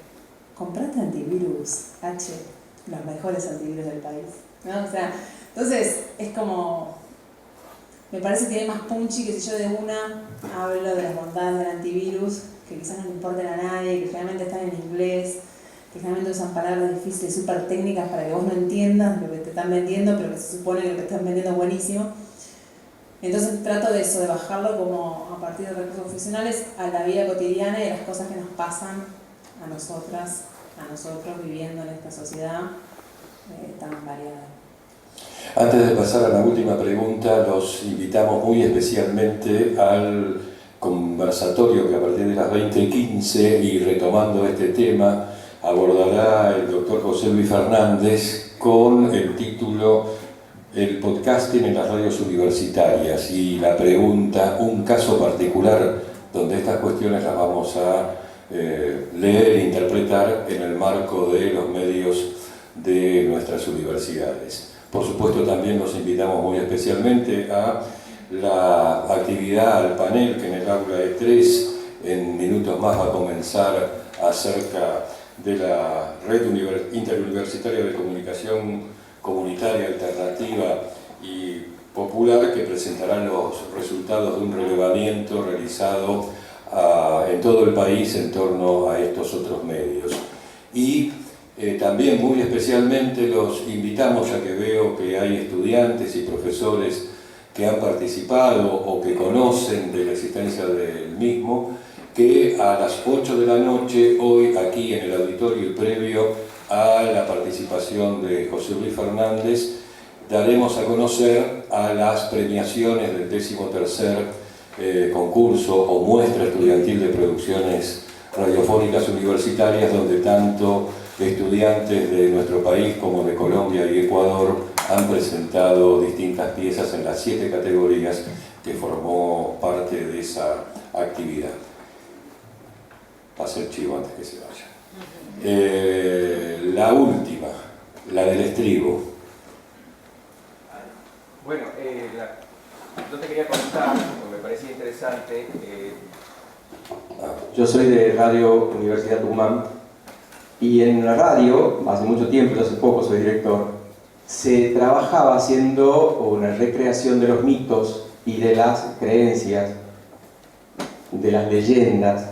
comprate antivirus, los mejores antivirus del país, ¿no? O sea, entonces es como, me parece que hay más punchy que si yo de una hablo de las bondades del antivirus, que quizás no le importen a nadie, que generalmente están en inglés, que generalmente usan palabras difíciles, súper técnicas para que vos no entiendas lo que te están vendiendo, pero que se supone que lo que están vendiendo es buenísimo. Entonces trato de eso, de bajarlo como a partir de recursos profesionales a la vida cotidiana y a las cosas que nos pasan a nosotras, a nosotros viviendo en esta sociedad tan variada. Antes de pasar a la última pregunta, los invitamos muy especialmente al conversatorio que a partir de las 20:15 y retomando este tema abordará el doctor José Luis Fernández con el título El podcasting en las radios universitarias, y la pregunta, un caso particular donde estas cuestiones las vamos a leer e interpretar en el marco de los medios de nuestras universidades. Por supuesto, también los invitamos muy especialmente a la actividad, al panel que en el aula E3 en minutos más va a comenzar acerca de la Red Interuniversitaria de Comunicación Comunitaria, Alternativa y Popular, que presentará los resultados de un relevamiento realizado en todo el país en torno a estos otros medios. Y también muy especialmente los invitamos, ya que veo que hay estudiantes y profesores que han participado o que conocen de la existencia del mismo, que a las 8 de la noche, hoy aquí en el auditorio y previo a la participación de José Luis Fernández, daremos a conocer a las premiaciones del 13º concurso o muestra estudiantil de producciones radiofónicas universitarias, donde tanto estudiantes de nuestro país como de Colombia y Ecuador han presentado distintas piezas en las 7 categorías que formó parte de esa actividad. Pase el chivo antes que se vaya. La última, la del estribo. Bueno, yo te quería comentar, porque me parecía interesante. Yo Yo soy de Radio Universidad Tucumán y en la radio, hace mucho tiempo, yo hace poco soy director, se trabajaba haciendo una recreación de los mitos y de las creencias, de las leyendas.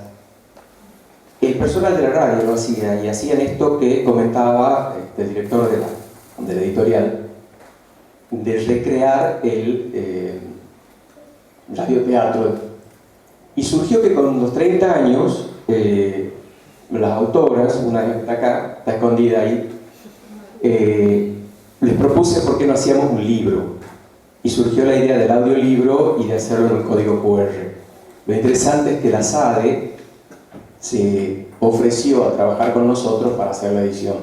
El personal de la radio lo hacía, y hacían esto que comentaba el director de la editorial, de recrear el radioteatro. Y surgió que con los 30 años, las autoras, una está acá, está escondida ahí, les propuse por qué no hacíamos un libro. Y surgió la idea del audiolibro y de hacerlo en un código QR. Lo interesante es que la SADE se ofreció a trabajar con nosotros para hacer la edición.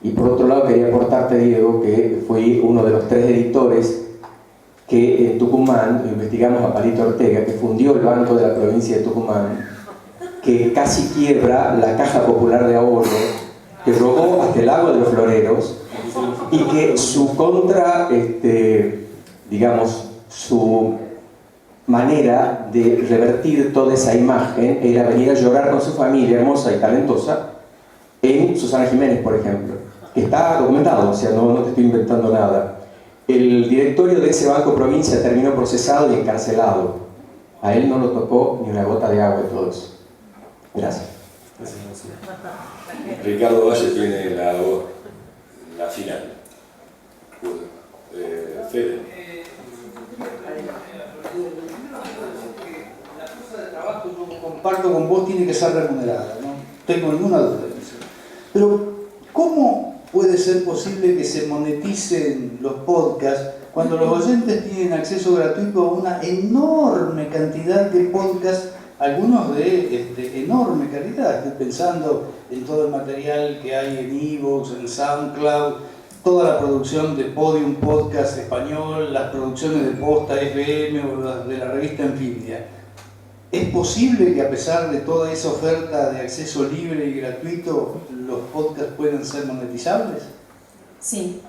Y por otro lado quería aportarte, Diego, que fui uno de los 3 editores que en Tucumán investigamos a Palito Ortega, que fundió el Banco de la provincia de Tucumán, que casi quiebra la Caja Popular de Ahorro, que robó hasta el agua de los floreros, y que su su manera de revertir toda esa imagen era venir a llorar con su familia hermosa y talentosa en Susana Jiménez, por ejemplo, que está documentado, o sea, no te estoy inventando nada. El directorio de ese Banco Provincia terminó procesado y encarcelado. A él no lo tocó ni una gota de agua de todo eso. Gracias. Ricardo Valle tiene la final. Fede. La fuerza de trabajo, yo comparto con vos, tiene que ser remunerada, no tengo ninguna duda de eso. Pero, ¿cómo puede ser posible que se moneticen los podcasts cuando los oyentes tienen acceso gratuito a una enorme cantidad de podcasts, algunos de enorme calidad? Estoy pensando en todo el material que hay en iVoox, en SoundCloud, toda la producción de Podium Podcast Español, las producciones de Posta FM o las de la revista Anfibia. ¿Es posible que a pesar de toda esa oferta de acceso libre y gratuito, los podcasts puedan ser monetizables? Sí,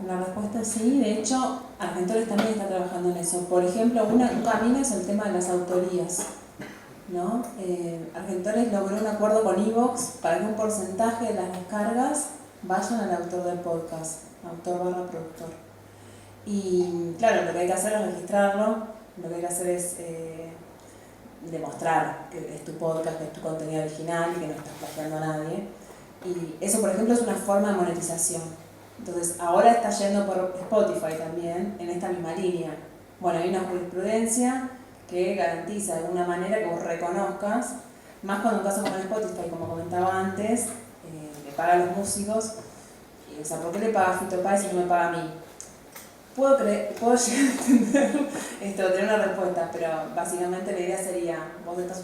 la respuesta es sí. De hecho, Argentores también está trabajando en eso. Por ejemplo, un camino es el tema de las autorías, ¿no? Argentores logró un acuerdo con iVoox para que un porcentaje de las descargas vayan al autor del podcast, autor/productor. Y claro, lo que hay que hacer es registrarlo, lo que hay que hacer es demostrar que es tu podcast, que es tu contenido original y que no estás plagiando a nadie. Y eso, por ejemplo, es una forma de monetización. Entonces, ahora está yendo por Spotify también, en esta misma línea. Bueno, hay una jurisprudencia que garantiza de alguna manera que vos reconozcas, más cuando un caso con Spotify, como comentaba antes, le paga a los músicos, y, o sea, ¿por qué le paga a Fito Páez y no me paga a mí? Puedo llegar a entender tener una respuesta, pero básicamente la idea sería, vos estás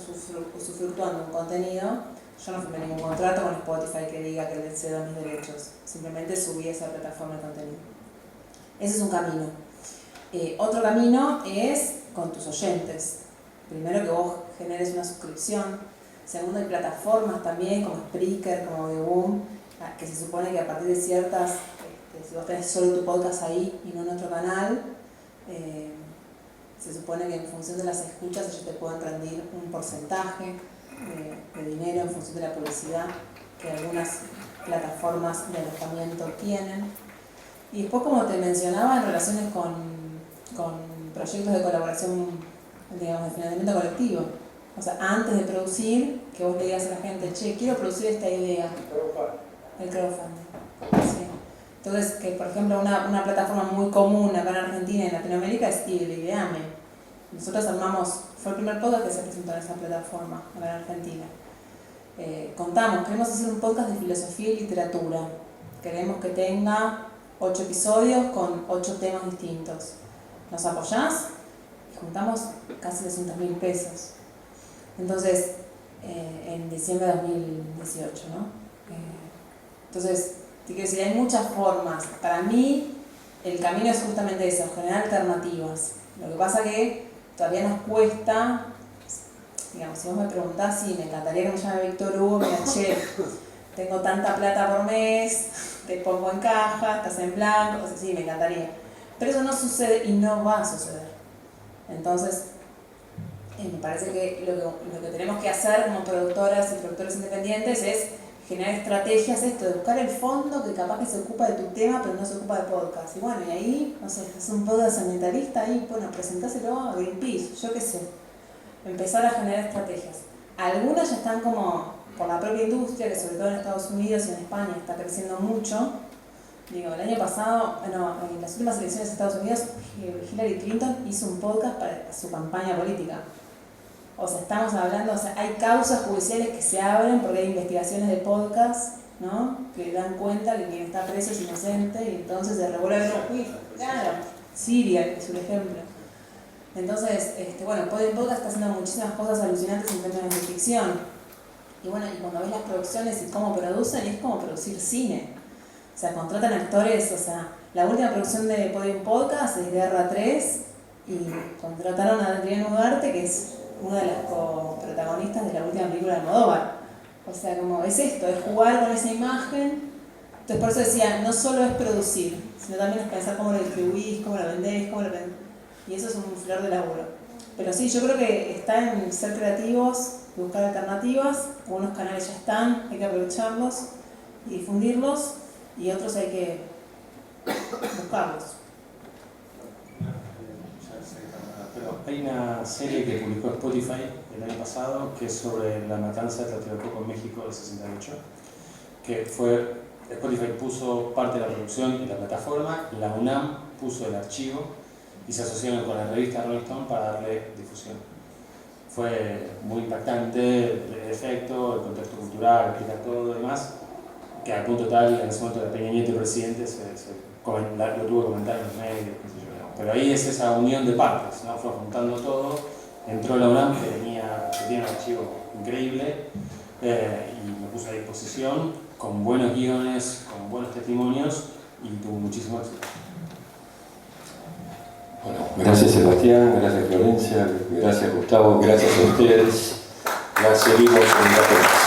usufructuando un contenido, yo no firmé ningún contrato con Spotify que diga que le cedo mis derechos, simplemente subí a esa plataforma de contenido. Ese es un camino. Otro camino es con tus oyentes. Primero que vos generes una suscripción. Segundo, hay plataformas también como Spreaker, como The Boom, que se supone que a partir de ciertas, si vos tenés solo tu podcast ahí y no en otro canal, se supone que en función de las escuchas ellos te pueden rendir un porcentaje de dinero en función de la publicidad que algunas plataformas de alojamiento tienen. Y después, como te mencionaba, en relaciones con proyectos de colaboración, digamos, de financiamiento colectivo. O sea, antes de producir, que vos le digas a la gente, che, quiero producir esta idea. El crowdfunding. Sí. Entonces, que por ejemplo una plataforma muy común acá en Argentina y en Latinoamérica es Ideame. Nosotros fue el primer podcast que se presentó en esa plataforma acá en Argentina. Queremos hacer un podcast de filosofía y literatura. Queremos que tenga 8 episodios con 8 temas distintos. ¿Nos apoyás? Y juntamos casi 200.000 pesos. Entonces, en diciembre de 2018, ¿no? Entonces, te quiero decir, hay muchas formas. Para mí, el camino es justamente eso, generar alternativas. Lo que pasa que todavía nos cuesta, digamos, si vos me preguntás si me encantaría que me llame Víctor Hugo, mira, che, tengo tanta plata por mes, te pongo en caja, estás en blanco, o sea, sí, me encantaría. Pero eso no sucede y no va a suceder. Entonces, me parece que lo que tenemos que hacer como productoras y productores independientes es generar estrategias, esto de buscar el fondo que capaz que se ocupa de tu tema pero no se ocupa de podcast. Y bueno, y ahí, no sé, es un podcast ambientalista, ahí, bueno, presentáselo a Greenpeace, yo qué sé. Empezar a generar estrategias. Algunas ya están como por la propia industria, que sobre todo en Estados Unidos y en España está creciendo mucho. Digo, el año pasado, bueno, en las últimas elecciones de Estados Unidos, Hillary Clinton hizo un podcast para su campaña política. O sea, estamos hablando, o sea, hay causas judiciales que se abren porque hay investigaciones de podcast, ¿no? Que dan cuenta que quien está preso es inocente y entonces se revuelve el juicio. Claro, Siria es un ejemplo. Entonces, bueno, Podium Podcast está haciendo muchísimas cosas alucinantes en términos de ficción. Y bueno, y cuando ves las producciones y cómo producen, es como producir cine. O sea, contratan actores, o sea, la última producción de Podium Podcast es Guerra 3 y contrataron a Adrián Ugarte, que es una de las protagonistas de la última película de Almodóvar. O sea, como es esto, es jugar con esa imagen. Entonces por eso decía, no solo es producir, sino también es pensar cómo lo distribuís, cómo lo vendés, y eso es un flor de laburo. Pero sí, yo creo que está en ser creativos, buscar alternativas. Algunos canales ya están, hay que aprovecharlos y difundirlos, y otros hay que buscarlos. Pero hay una serie que publicó Spotify el año pasado que es sobre la matanza de Tlatelolco en México del 68, que fue, Spotify puso parte de la producción en la plataforma, la UNAM puso el archivo y se asociaron con la revista Rolling Stone para darle difusión. Fue muy impactante el efecto, el contexto cultural, explicar todo lo demás, que al punto tal, en ese momento de Peña Nieto, el presidente, lo tuvo que comentar en los medios, qué sé yo. Pero ahí es esa unión de partes, ¿no? Fue juntando todo, entró la UNAM, que tiene un archivo increíble, y lo puso a disposición, con buenos guiones, con buenos testimonios, y tuvo muchísimo éxito. Bueno, gracias Sebastián, gracias Florencia, gracias Gustavo, gracias a ustedes. La seguimos en la próxima.